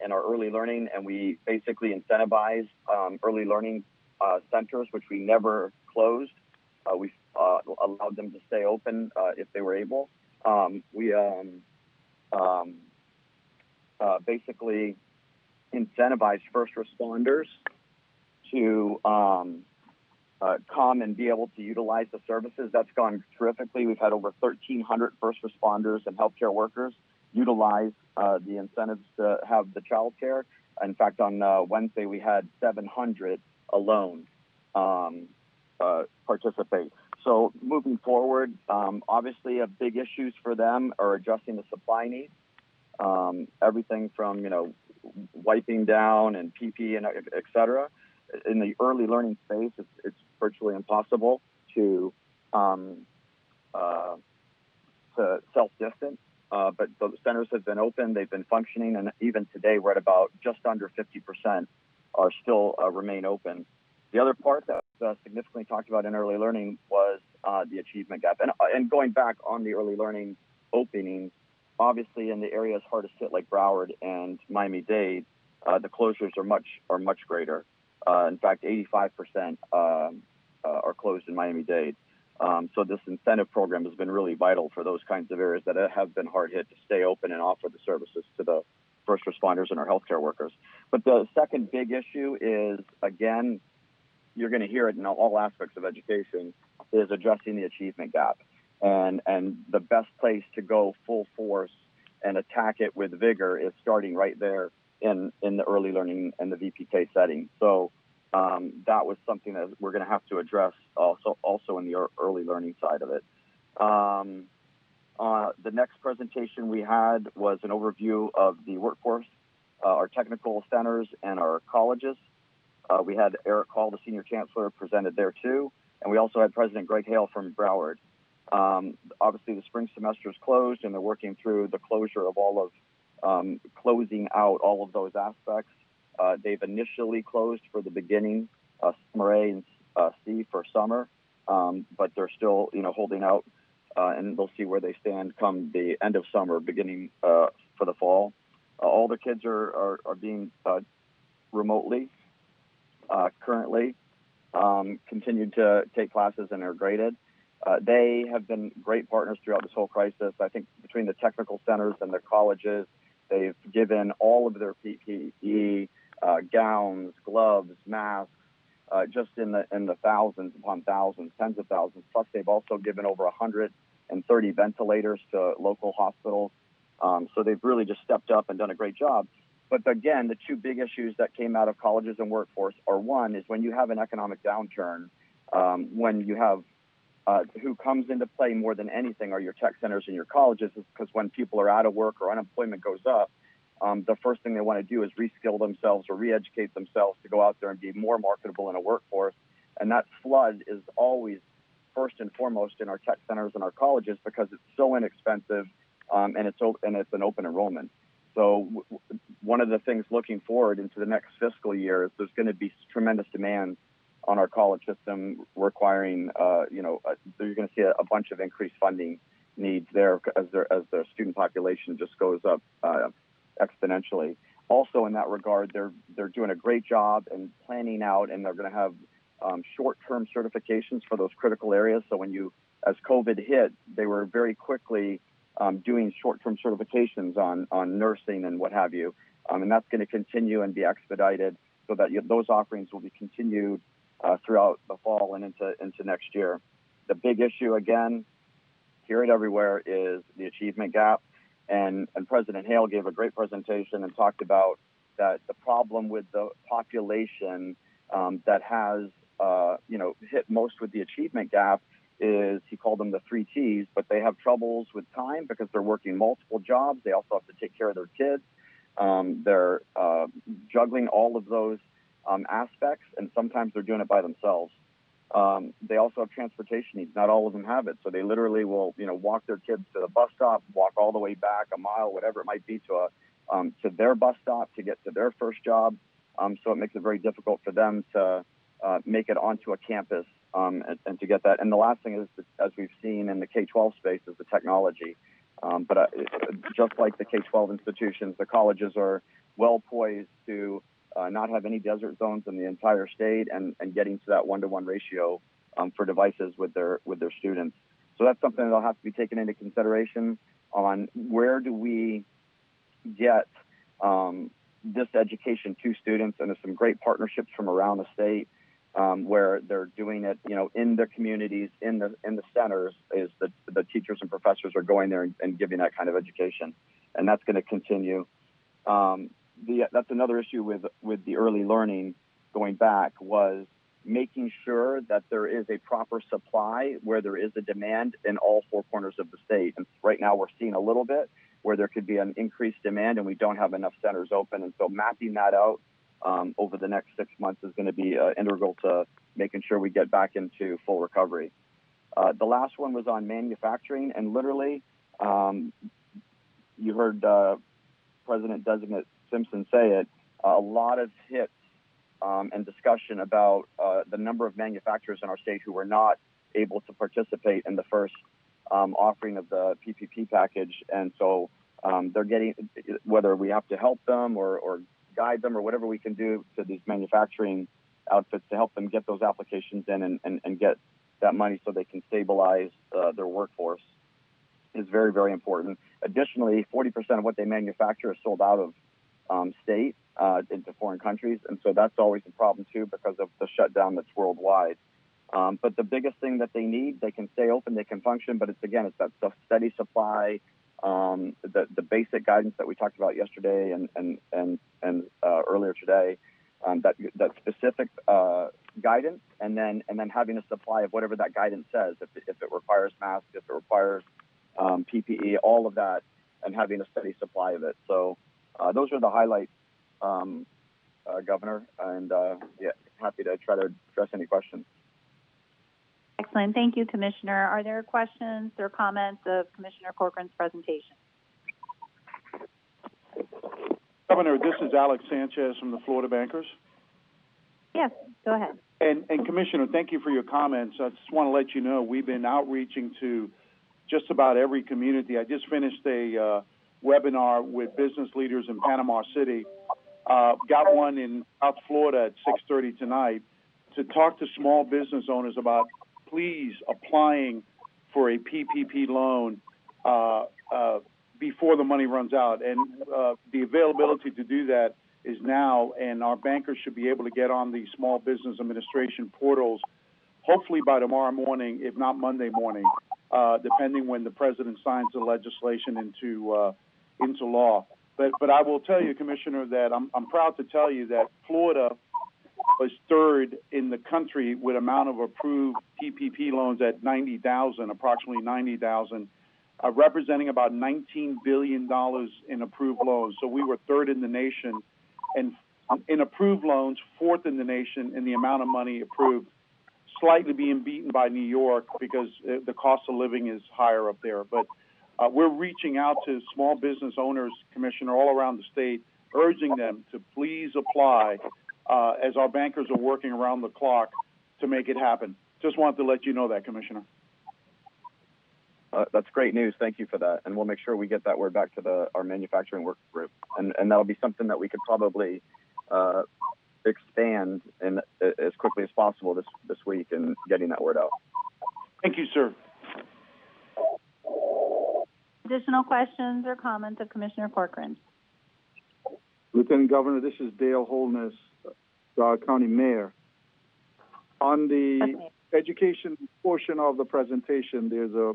in our early learning, and we basically incentivized early learning centers, which we never closed. We allowed them to stay open if they were able. We basically incentivized first responders to come and be able to utilize the services. That's gone terrifically. We've had over 1,300 first responders and healthcare workers utilize the incentives to have the child care. In fact, on Wednesday, we had 700 alone participate. So moving forward, obviously, big issues for them are adjusting the supply needs. Everything from, wiping down and PPE and et cetera. In the early learning space, it's virtually impossible to self-distance. But the centers have been open, they've been functioning, and even today we're at about just under 50% are still remain open. The other part that was significantly talked about in early learning was the achievement gap. And going back on the early learning openings, obviously in the areas hardest hit like Broward and Miami-Dade, the closures are much greater. In fact, 85% are closed in Miami-Dade. So this incentive program has been really vital for those kinds of areas that have been hard hit to stay open and offer the services to the first responders and our healthcare workers. But the second big issue is, again, you're going to hear it in all aspects of education, is addressing the achievement gap. And the best place to go full force and attack it with vigor is starting right there in the early learning and the VPK setting. So that was something that we're going to have to address also in the early learning side of it. The next presentation we had was an overview of the workforce, our technical centers, and our colleges. We had Eric Hall, the Senior Chancellor, presented there too, and we also had President Greg Hale from Broward. Obviously, the spring semester is closed, and they're working through the closure of closing out all of those aspects. They've initially closed for the beginning, summer A and C for summer, but they're still, holding out, and they'll see where they stand come the end of summer, beginning for the fall. All the kids are being remotely currently, continued to take classes and are graded. They have been great partners throughout this whole crisis. I think between the technical centers and the colleges, they've given all of their PPE, gowns, gloves, masks, just in the thousands upon thousands, tens of thousands. Plus, they've also given over 130 ventilators to local hospitals. So they've really just stepped up and done a great job. But again, the two big issues that came out of colleges and workforce are, one is when you have an economic downturn, when you have who comes into play more than anything are your tech centers and your colleges, because when people are out of work or unemployment goes up, the first thing they want to do is reskill themselves or re-educate themselves to go out there and be more marketable in a workforce. And that flood is always first and foremost in our tech centers and our colleges because it's so inexpensive, and it's an open enrollment. So one of the things looking forward into the next fiscal year is there's going to be tremendous demand on our college system requiring, you're going to see a bunch of increased funding needs there as their student population just goes up exponentially. Also, in that regard, they're doing a great job in planning out, and they're going to have short-term certifications for those critical areas. So as COVID hit, they were very quickly doing short-term certifications on nursing and what have you. and that's going to continue and be expedited so that those offerings will be continued throughout the fall and into next year. The big issue, again, hear it everywhere, is the achievement gap. And President Hale gave a great presentation and talked about that the problem with the population that has, hit most with the achievement gap is, he called them the 3 T's, but they have troubles with time because they're working multiple jobs. They also have to take care of their kids. They're juggling all of those aspects, and sometimes they're doing it by themselves. They also have transportation needs. Not all of them have it. So they literally will, walk their kids to the bus stop, walk all the way back a mile, whatever it might be, to their bus stop to get to their first job. So it makes it very difficult for them to make it onto a campus and to get that. And the last thing is, as we've seen in the K-12 space, is the technology. But just like the K-12 institutions, the colleges are well poised to not have any desert zones in the entire state and getting to that 1-to-1 ratio for devices with their students. So that's something that'll have to be taken into consideration on where do we get this education to students. And there's some great partnerships from around the state where they're doing it, in the communities, in the centers, is the teachers and professors are going there and giving that kind of education, and that's going to continue. That's another issue with the early learning going back, was making sure that there is a proper supply where there is a demand in all 4 corners of the state. And right now we're seeing a little bit where there could be an increased demand and we don't have enough centers open. And so mapping that out over the next 6 months is going to be integral to making sure we get back into full recovery. The last one was on manufacturing, and literally you heard President-designate Simpson say it, a lot of hits and discussion about the number of manufacturers in our state who were not able to participate in the first offering of the PPP package. And so they're getting, whether we have to help them or guide them or whatever we can do to these manufacturing outfits to help them get those applications in and get that money so they can stabilize their workforce is very, very important. Additionally, 40% of what they manufacture is sold out of state into foreign countries, and so that's always a problem too because of the shutdown that's worldwide. But the biggest thing that they need, they can stay open, they can function, but it's that steady supply, the basic guidance that we talked about yesterday and earlier today, that specific guidance, and then having a supply of whatever that guidance says. If it requires masks, if it requires PPE, all of that, and having a steady supply of it. So those are the highlights, Governor, and happy to try to address any questions. Excellent. Thank you, Commissioner. Are there questions or comments of Commissioner Corcoran's presentation? Governor, this is Alex Sanchez from the Florida Bankers. Yes, go ahead. And Commissioner, thank you for your comments. I just want to let you know we've been outreaching to just about every community. I just finished a webinar with business leaders in Panama City. Got one in South Florida at 6:30 tonight to talk to small business owners about please applying for a PPP loan before the money runs out. And the availability to do that is now, and our bankers should be able to get on the Small Business Administration portals hopefully by tomorrow morning, if not Monday morning, depending when the president signs the legislation into law. But I will tell you, Commissioner, that I'm proud to tell you that Florida was third in the country with amount of approved PPP loans at 90,000, approximately 90,000, representing about $19 billion in approved loans. So we were third in the nation, and in approved loans, fourth in the nation in the amount of money approved, slightly being beaten by New York because the cost of living is higher up there. But we're reaching out to small business owners, Commissioner, all around the state, urging them to please apply as our bankers are working around the clock to make it happen. Just wanted to let you know that, Commissioner. That's great news. Thank you for that. And we'll make sure we get that word back to our manufacturing work group. And that'll be something that we could probably expand in, as quickly as possible this week in getting that word out. Thank you, sir. Additional questions or comments of Commissioner Corcoran? Lieutenant Governor, this is Dale Holness, County Mayor. On the education portion of the presentation, there's a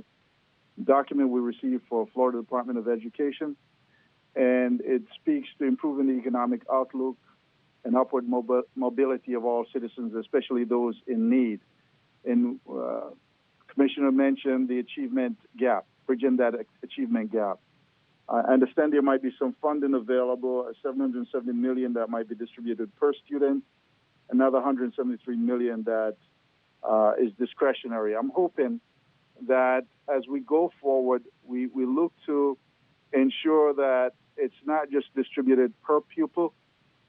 document we received for Florida Department of Education, and it speaks to improving the economic outlook and upward mobility of all citizens, especially those in need. And Commissioner mentioned the achievement gap, bridging that achievement gap. I understand there might be some funding available, $770 million that might be distributed per student, another $173 million that is discretionary. I'm hoping that as we go forward, we look to ensure that it's not just distributed per pupil,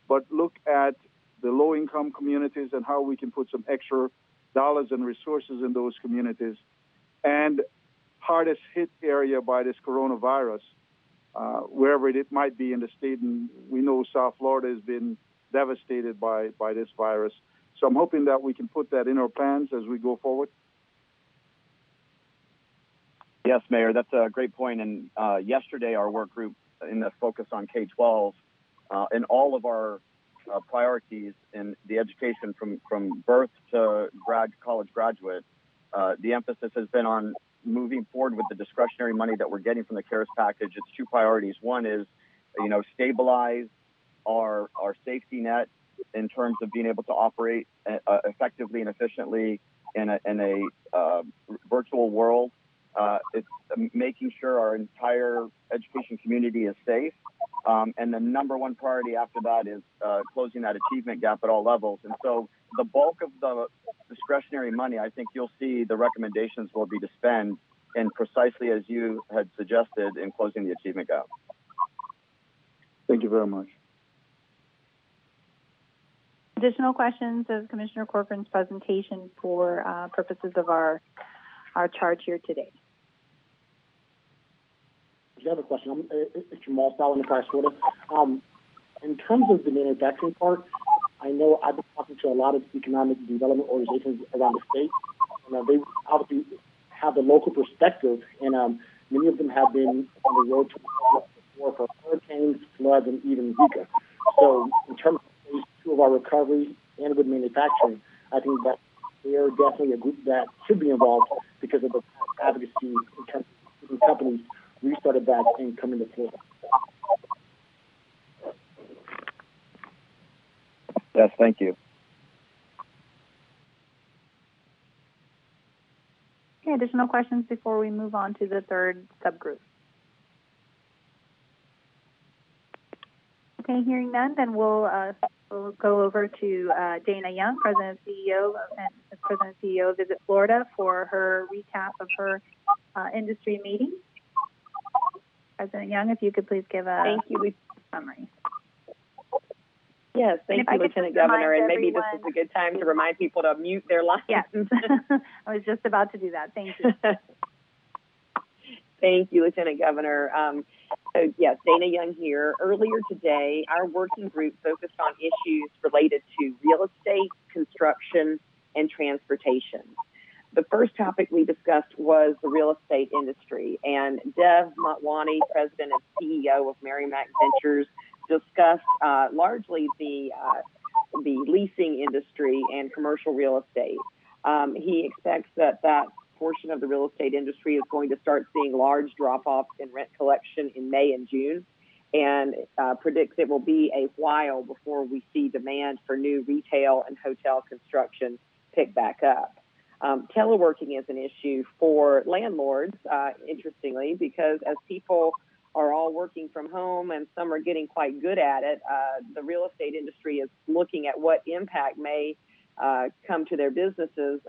but look at the low-income communities and how we can put some extra dollars and resources in those communities. And hardest hit area by this coronavirus, wherever it might be in the state, and we know South Florida has been devastated by this virus. So I'm hoping that we can put that in our plans as we go forward. Yes, Mayor, that's a great point. And yesterday, our work group in the focus on K-12 and all of our priorities in the education from birth to college graduate, the emphasis has been on moving forward with the discretionary money that we're getting from the CARES package. It's two priorities. One is, stabilize our safety net in terms of being able to operate effectively and efficiently in a virtual world. It's making sure our entire education community is safe. And the number one priority after that is closing that achievement gap at all levels. And so the bulk of the discretionary money, I think you'll see the recommendations will be to spend in precisely as you had suggested in closing the achievement gap. Thank you very much. Additional questions of Commissioner Corcoran's presentation for purposes of our charge here today? I have a question. It's Jamal Sal in the Price Florida. In terms of the manufacturing part, I know I've been talking to a lot of economic development organizations around the state. They obviously have the local perspective, and many of them have been on the road to before for hurricanes, floods, and even Zika. So in terms of phase two of our recovery and with manufacturing, I think that they are definitely a group that should be involved because of the advocacy in terms of companies restarted back and coming to Florida. Yes, thank you. Okay, additional questions before we move on to the third subgroup? Okay, hearing none, then we'll go over to Dana Young, President and CEO of Visit Florida, for her recap of her industry meeting. President Young, if you could please give a summary. Yes, thank you, Lieutenant Governor, and maybe this is a good time to remind people to mute their lines. Yes, I was just about to do that. Thank you. Thank you, Lieutenant Governor. So, yes, Dana Young here. Earlier today, our working group focused on issues related to real estate, construction, and transportation. The first topic we discussed was the real estate industry, and Dev Motwani, President and CEO of Merrimack Ventures, discussed largely the leasing industry and commercial real estate. He expects that portion of the real estate industry is going to start seeing large drop-offs in rent collection in May and June, and predicts it will be a while before we see demand for new retail and hotel construction pick back up. Teleworking is an issue for landlords, interestingly, because as people are all working from home and some are getting quite good at it, the real estate industry is looking at what impact may come to their businesses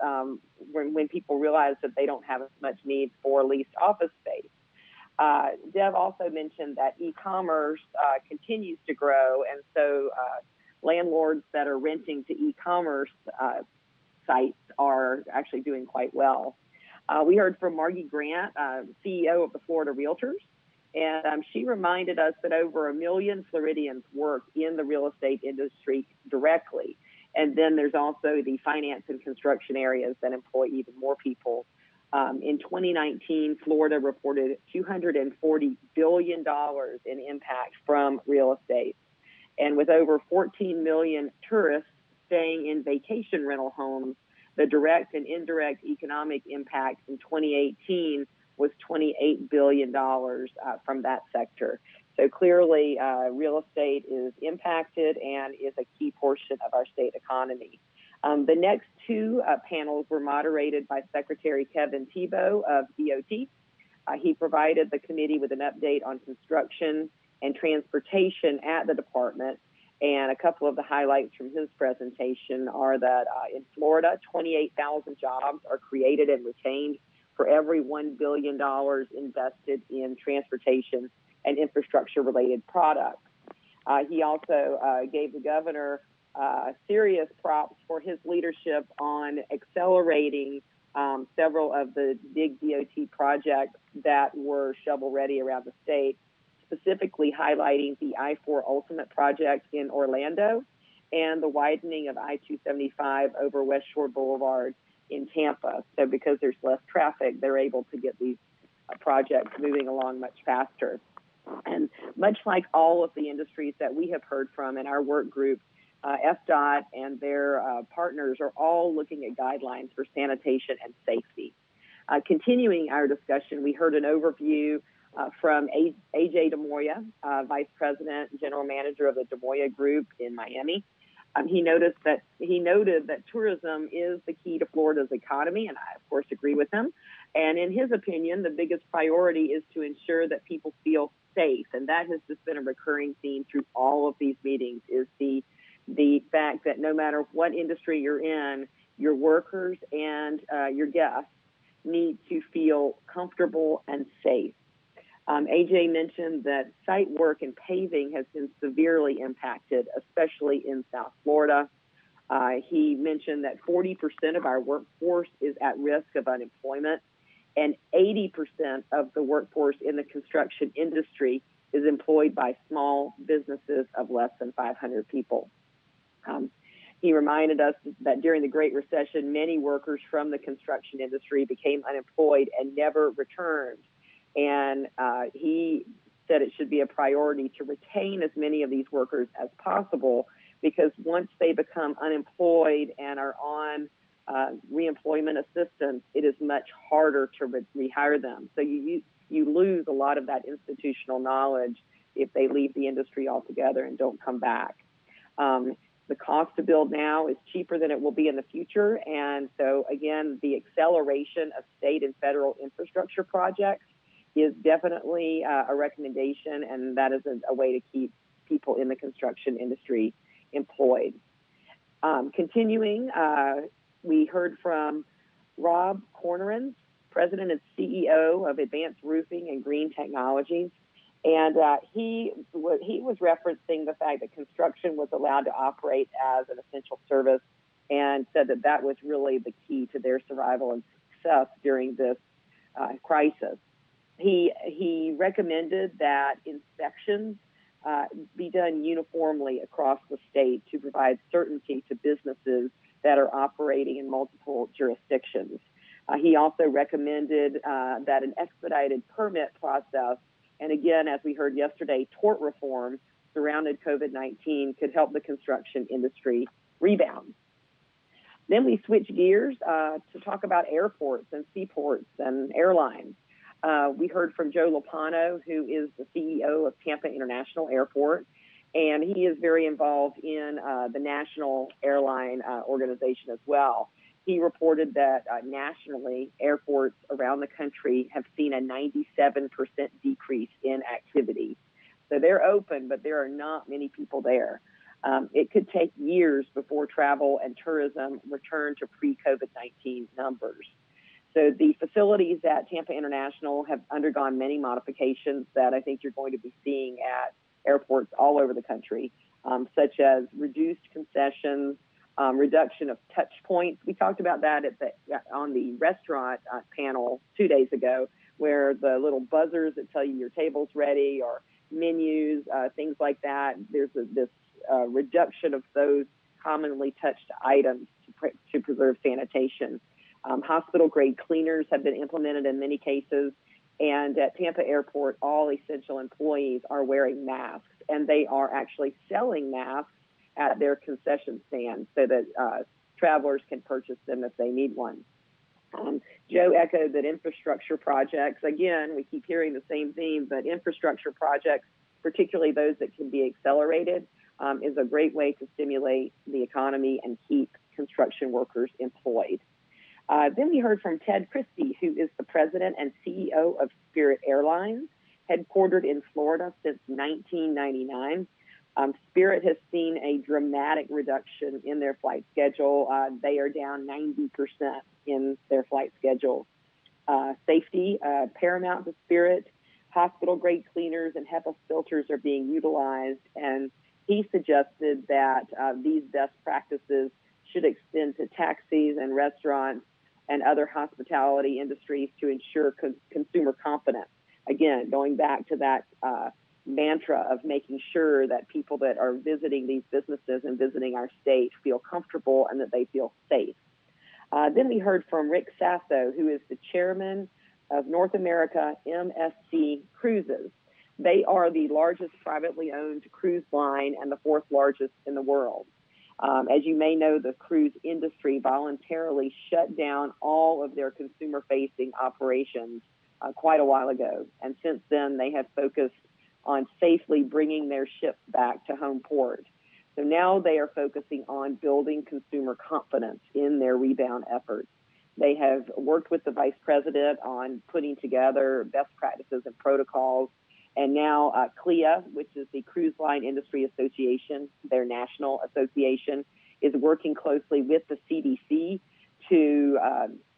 when people realize that they don't have as much need for leased office space. Dev also mentioned that e-commerce continues to grow, and so landlords that are renting to e-commerce sites are actually doing quite well. We heard from Margie Grant, CEO of the Florida Realtors, and she reminded us that over 1 million Floridians work in the real estate industry directly. And then there's also the finance and construction areas that employ even more people. In 2019, Florida reported $240 billion in impact from real estate. And with over 14 million tourists staying in vacation rental homes, the direct and indirect economic impact in 2018 was $28 billion from that sector. So clearly, real estate is impacted and is a key portion of our state economy. The next two panels were moderated by Secretary Kevin Tebow of DOT. He provided the committee with an update on construction and transportation at the department. And a couple of the highlights from his presentation are that in Florida, 28,000 jobs are created and retained for every $1 billion invested in transportation and infrastructure-related products. He also gave the governor serious props for his leadership on accelerating several of the big DOT projects that were shovel-ready around the state, specifically highlighting the I-4 Ultimate project in Orlando and the widening of I-275 over West Shore Boulevard in Tampa. So because there's less traffic, they're able to get these projects moving along much faster. And much like all of the industries that we have heard from in our work group, FDOT and their partners are all looking at guidelines for sanitation and safety. Continuing our discussion, we heard an overview from AJ DeMoya, Vice President and General Manager of the DeMoya Group in Miami. He noted that tourism is the key to Florida's economy, and I, of course, agree with him. And in his opinion, the biggest priority is to ensure that people feel safe, and that has just been a recurring theme through all of these meetings, is the fact that no matter what industry you're in, your workers and your guests need to feel comfortable and safe. AJ mentioned that site work and paving has been severely impacted, especially in South Florida. He mentioned that 40% of our workforce is at risk of unemployment, and 80% of the workforce in the construction industry is employed by small businesses of less than 500 people. He reminded us that during the Great Recession, many workers from the construction industry became unemployed and never returned. And he said it should be a priority to retain as many of these workers as possible, because once they become unemployed and are on reemployment assistance, it is much harder to rehire them. So you lose a lot of that institutional knowledge if they leave the industry altogether and don't come back. The cost to build now is cheaper than it will be in the future. And so, again, the acceleration of state and federal infrastructure projects is definitely a recommendation, and that is a way to keep people in the construction industry employed. Continuing, we heard from Rob Corcoran, President and CEO of Advanced Roofing and Green Technologies. And he was referencing the fact that construction was allowed to operate as an essential service, and said that that was really the key to their survival and success during this crisis. He recommended that inspections be done uniformly across the state to provide certainty to businesses that are operating in multiple jurisdictions. He also recommended that an expedited permit process, and again, as we heard yesterday, tort reform surrounded COVID-19 could help the construction industry rebound. Then we switch gears to talk about airports and seaports and airlines. We heard from Joe Lopano, who is the CEO of Tampa International Airport, and he is very involved in the national airline organization as well. He reported that nationally, airports around the country have seen a 97% decrease in activity. So they're open, but there are not many people there. It could take years before travel and tourism return to pre-COVID-19 numbers. So the facilities at Tampa International have undergone many modifications that I think you're going to be seeing at airports all over the country, such as reduced concessions, reduction of touch points. We talked about that on the restaurant panel 2 days ago, where the little buzzers that tell you your table's ready, or menus, things like that. There's this reduction of those commonly touched items to preserve sanitation. Hospital-grade cleaners have been implemented in many cases, And at Tampa Airport, all essential employees are wearing masks, and they are actually selling masks at their concession stands so that travelers can purchase them if they need one. Joe echoed that infrastructure projects, again, we keep hearing the same theme, but infrastructure projects, particularly those that can be accelerated, is a great way to stimulate the economy and keep construction workers employed. Then we heard from Ted Christie, who is the president and CEO of Spirit Airlines, headquartered in Florida since 1999. Spirit has seen a dramatic reduction in their flight schedule. They are down 90% in their flight schedule. Safety, paramount to Spirit. Hospital-grade cleaners and HEPA filters are being utilized, and he suggested that these best practices should extend to taxis and restaurants and other hospitality industries to ensure consumer confidence. Again, going back to that mantra of making sure that people that are visiting these businesses and visiting our state feel comfortable and that they feel safe. Then we heard from Rick Sasso, who is the chairman of North America MSC Cruises. They are the largest privately owned cruise line and the fourth largest in the world. As you may know, the cruise industry voluntarily shut down all of their consumer-facing operations quite a while ago. And since then, they have focused on safely bringing their ships back to home port. So now they are focusing on building consumer confidence in their rebound efforts. They have worked with the vice president on putting together best practices and protocols. And now CLIA, which is the Cruise Line Industry Association, their national association, is working closely with the CDC to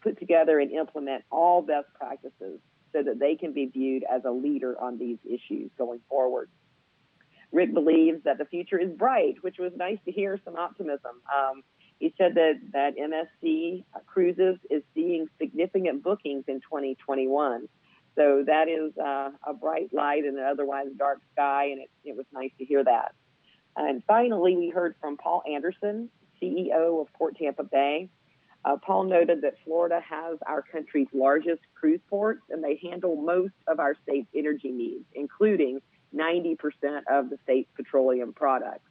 put together and implement all best practices so that they can be viewed as a leader on these issues going forward. Rick believes that the future is bright, which was nice to hear some optimism. He said that MSC Cruises is seeing significant bookings in 2021. So that is a bright light in an otherwise dark sky, and it was nice to hear that. And finally, we heard from Paul Anderson, CEO of Port Tampa Bay. Paul noted that Florida has our country's largest cruise ports, and they handle most of our state's energy needs, including 90% of the state's petroleum products.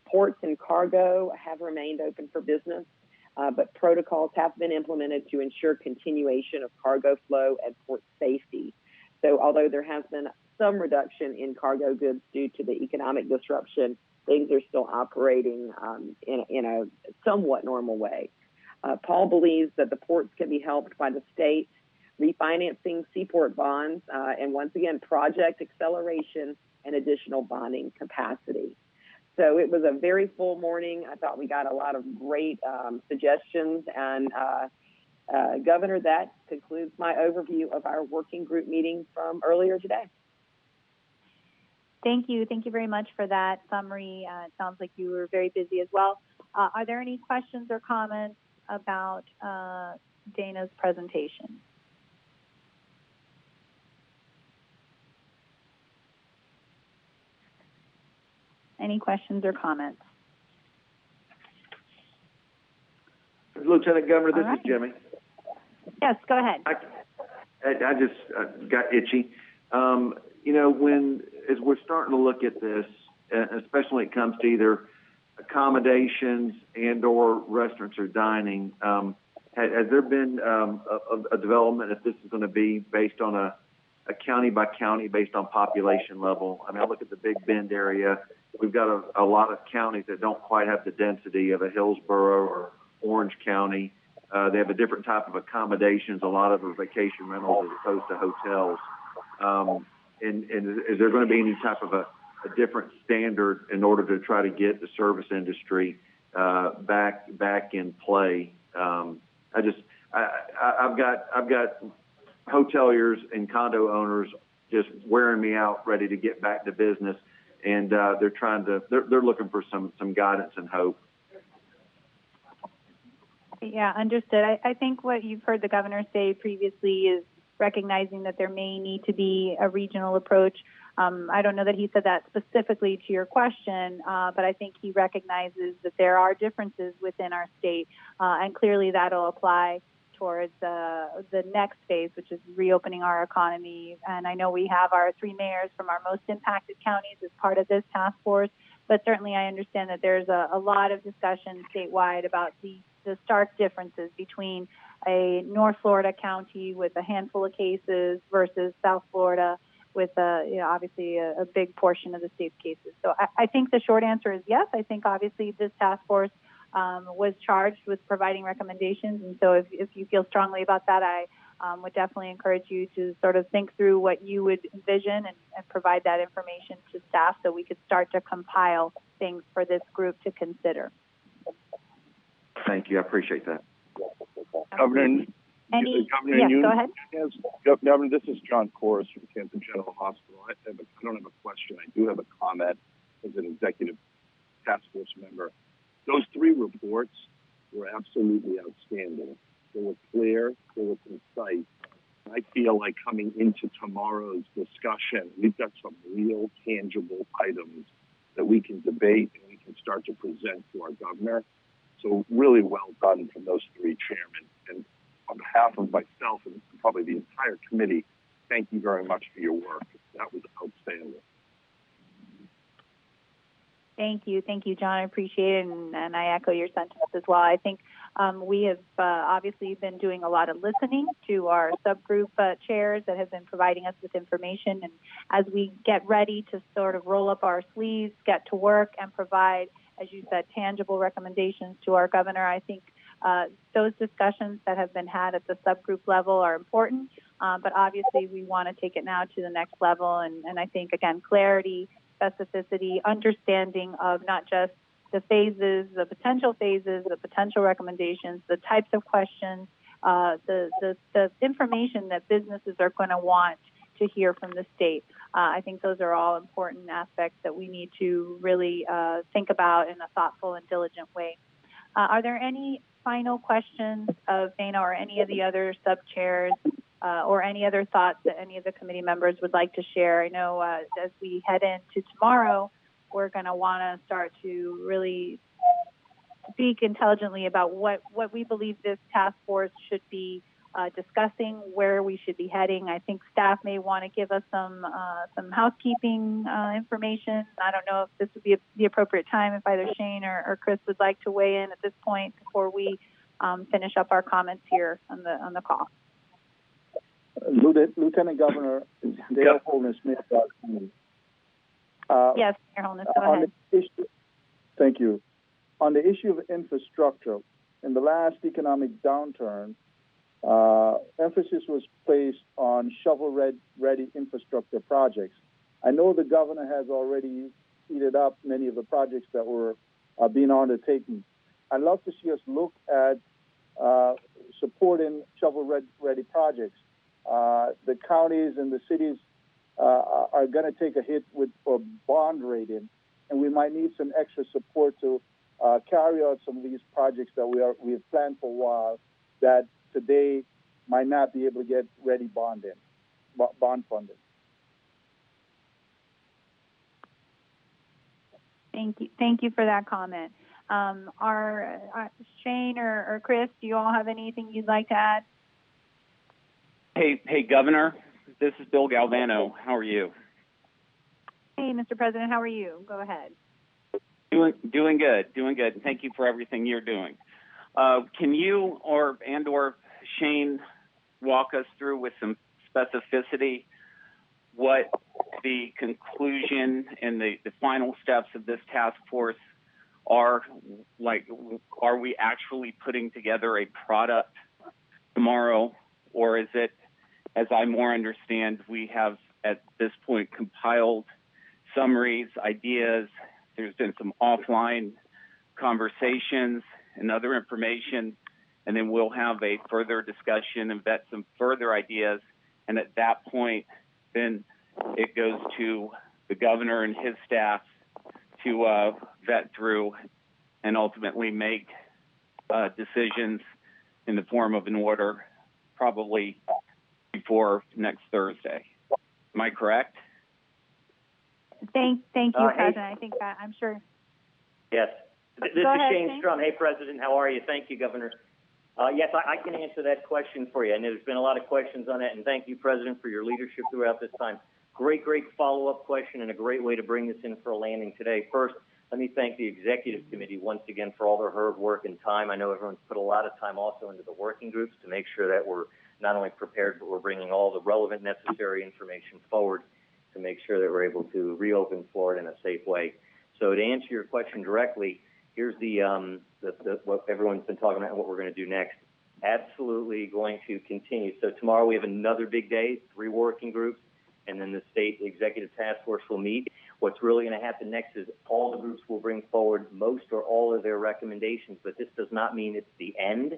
Ports and cargo have remained open for business, but protocols have been implemented to ensure continuation of cargo flow and port safety. So although there has been some reduction in cargo goods due to the economic disruption, things are still operating in a somewhat normal way. Paul believes that the ports can be helped by the state refinancing seaport bonds and once again, project acceleration and additional bonding capacity. So it was a very full morning. I thought we got a lot of great suggestions. And Governor, that concludes my overview of our working group meeting from earlier today. Thank you. Thank you very much for that summary. It sounds like you were very busy as well. Are there any questions or comments about Dana's presentation? Any questions or comments? Lieutenant Governor, this is Jimmy. Yes, go ahead. I just got itchy. As we're starting to look at this, especially when it comes to either accommodations and or restaurants or dining, has there been a development if this is going to be based on a county by county based on population level? I mean, I look at the Big Bend area. We've got a lot of counties that don't quite have the density of a Hillsborough or Orange County. They have a different type of accommodations, a lot of them vacation rentals as opposed to hotels. And is there going to be any type of a different standard in order to try to get the service industry back in play? I've got hoteliers and condo owners just wearing me out, ready to get back to business, and they're looking for some guidance and hope. Yeah, understood. I think what you've heard the governor say previously is recognizing that there may need to be a regional approach. I don't know that he said that specifically to your question, but I think he recognizes that there are differences within our state, and clearly that'll apply towards the next phase, which is reopening our economy. And I know we have our 3 mayors from our most impacted counties as part of this task force, but certainly I understand that there's a lot of discussion statewide about the stark differences between a North Florida county with a handful of cases versus South Florida with obviously a big portion of the state's cases. So I think the short answer is yes. I think obviously this task force was charged with providing recommendations. And so if you feel strongly about that, I would definitely encourage you to sort of think through what you would envision and provide that information to staff so we could start to compile things for this group to consider. Thank you. I appreciate that. Governor, yes, Nunez, go ahead. Governor, this is John Corus from Tampa General Hospital. I don't have a question. I do have a comment as an executive task force member. Those 3 reports were absolutely outstanding. They were clear, they were concise. I feel like coming into tomorrow's discussion, we've got some real tangible items that we can debate and we can start to present to our governor. So really well done from those 3 chairmen. And on behalf of myself and probably the entire committee, thank you very much for your work. That was outstanding. Thank you, John. I appreciate it, and I echo your sentiments as well. I think we have obviously been doing a lot of listening to our subgroup chairs that have been providing us with information, and as we get ready to sort of roll up our sleeves, get to work, and provide, as you said, tangible recommendations to our governor, I think those discussions that have been had at the subgroup level are important, but obviously we want to take it now to the next level, and I think, again, clarity, specificity, understanding of not just the phases, the potential recommendations, the types of questions, the information that businesses are going to want to hear from the state. I think those are all important aspects that we need to really think about in a thoughtful and diligent way. Are there any final questions of Dana or any of the other sub-chairs or any other thoughts that any of the committee members would like to share? I know as we head into tomorrow, we're going to want to start to really speak intelligently about what we believe this task force should be discussing, where we should be heading. I think staff may want to give us some housekeeping information. I don't know if this would be the appropriate time, if either Shane or Chris would like to weigh in at this point before we finish up our comments here on the call. Lieutenant Governor Dale Holness, yes, Mayor Holness, go ahead. Thank you. On the issue of infrastructure, in the last economic downturn, emphasis was placed on shovel-ready infrastructure projects. I know the governor has already speeded up many of the projects that were being undertaken. I'd love to see us look at supporting shovel-ready projects. The counties and the cities are going to take a hit for bond rating, and we might need some extra support to carry out some of these projects that we have planned for a while that today might not be able to get ready bond funding. Thank you for that comment. Shane or Chris, do you all have anything you'd like to add? Hey, Governor, this is Bill Galvano. How are you? Hey, Mr. President, how are you? Go ahead. Doing good. Thank you for everything you're doing. Can you or Shane walk us through with some specificity what the conclusion and the final steps of this task force are? Like, are we actually putting together a product tomorrow, or is it, as I more understand, we have at this point compiled summaries, ideas, there's been some offline conversations and other information, and then we'll have a further discussion and vet some further ideas, and at that point, then it goes to the governor and his staff to vet through and ultimately make decisions in the form of an order, probably before next Thursday. Am I correct? Thank you, President. I think that I'm sure. Yes. This is Shane Strum. Hey, President, how are you? Thank you, Governor. Yes, I can answer that question for you. And there's been a lot of questions on that. And thank you, President, for your leadership throughout this time. Great follow-up question and a great way to bring this in for a landing today. First, let me thank the Executive Committee once again for all their hard work and time. I know everyone's put a lot of time also into the working groups to make sure that we're not only prepared, but we're bringing all the relevant, necessary information forward to make sure that we're able to reopen Florida in a safe way. So to answer your question directly, here's what everyone's been talking about and what we're going to do next. Absolutely going to continue. So tomorrow we have another big day, 3 working groups, and then the state executive task force will meet. What's really going to happen next is all the groups will bring forward most or all of their recommendations, but this does not mean it's the end.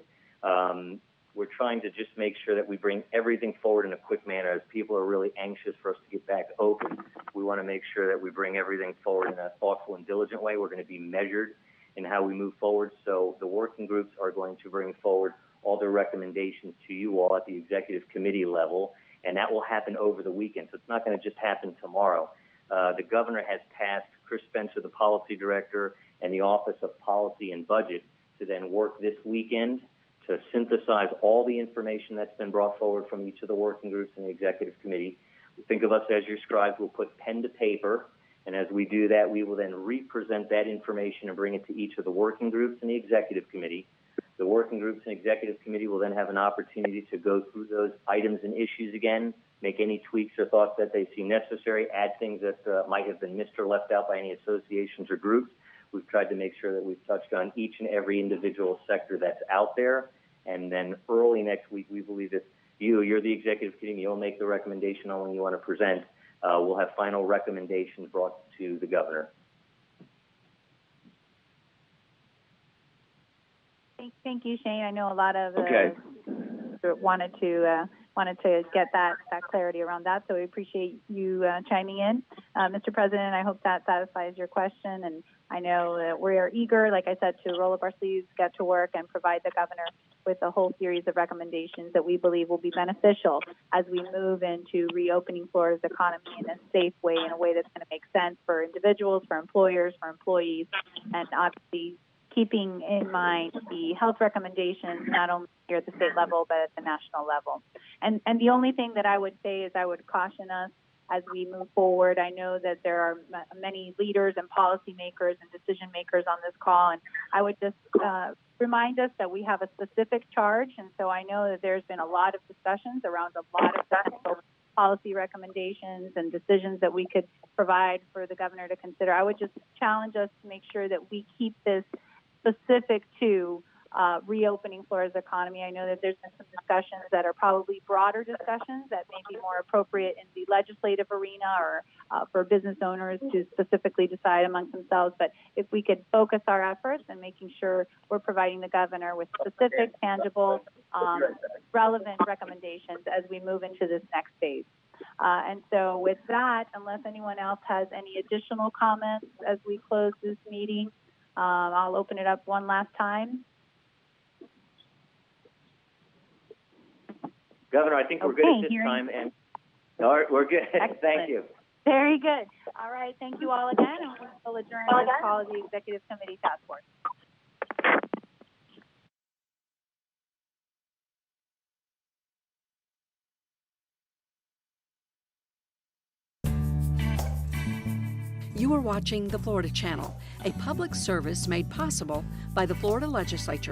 We're trying to just make sure that we bring everything forward in a quick manner as people are really anxious for us to get back open. We want to make sure that we bring everything forward in a thoughtful and diligent way. We're going to be measured in how we move forward. So the working groups are going to bring forward all their recommendations to you all at the executive committee level, and that will happen over the weekend. So it's not going to just happen tomorrow. The governor has tasked Chris Spencer, the policy director, and the Office of Policy and Budget to then work this weekend to synthesize all the information that's been brought forward from each of the working groups and the executive committee. Think of us as your scribes. We'll put pen to paper, and as we do that, we will then represent that information and bring it to each of the working groups and the executive committee. The working groups and executive committee will then have an opportunity to go through those items and issues again, make any tweaks or thoughts that they see necessary, add things that might have been missed or left out by any associations or groups. We've tried to make sure that we've touched on each and every individual sector that's out there. And then early next week, we believe that you're the executive committee, you'll make the recommendation on when you want to present. We'll have final recommendations brought to the governor. Thank you, Shane. I know a lot of wanted to get that clarity around that, so we appreciate you chiming in. Mr. President, I hope that satisfies your question, and I know that we are eager, like I said, to roll up our sleeves, get to work, and provide the governor with a whole series of recommendations that we believe will be beneficial as we move into reopening Florida's economy in a safe way, in a way that's going to make sense for individuals, for employers, for employees, and obviously keeping in mind the health recommendations, not only here at the state level, but at the national level. And the only thing that I would say is I would caution us as we move forward. I know that there are many leaders and policymakers and decision makers on this call, and I would just remind us that we have a specific charge. And so I know that there's been a lot of discussions around a lot of potential policy recommendations and decisions that we could provide for the governor to consider. I would just challenge us to make sure that we keep this specific to reopening Florida's economy. I know that there's been some discussions that are probably broader discussions that may be more appropriate in the legislative arena or for business owners to specifically decide amongst themselves. But if we could focus our efforts and making sure we're providing the governor with specific, tangible, relevant recommendations as we move into this next phase. And so with that, unless anyone else has any additional comments as we close this meeting, I'll open it up one last time. Governor, I think we're good at this time. And all right, we're good. Thank you. Very good. All right. Thank you all again. And we'll adjourn this call of the Executive Committee Task Force. You are watching the Florida Channel, a public service made possible by the Florida Legislature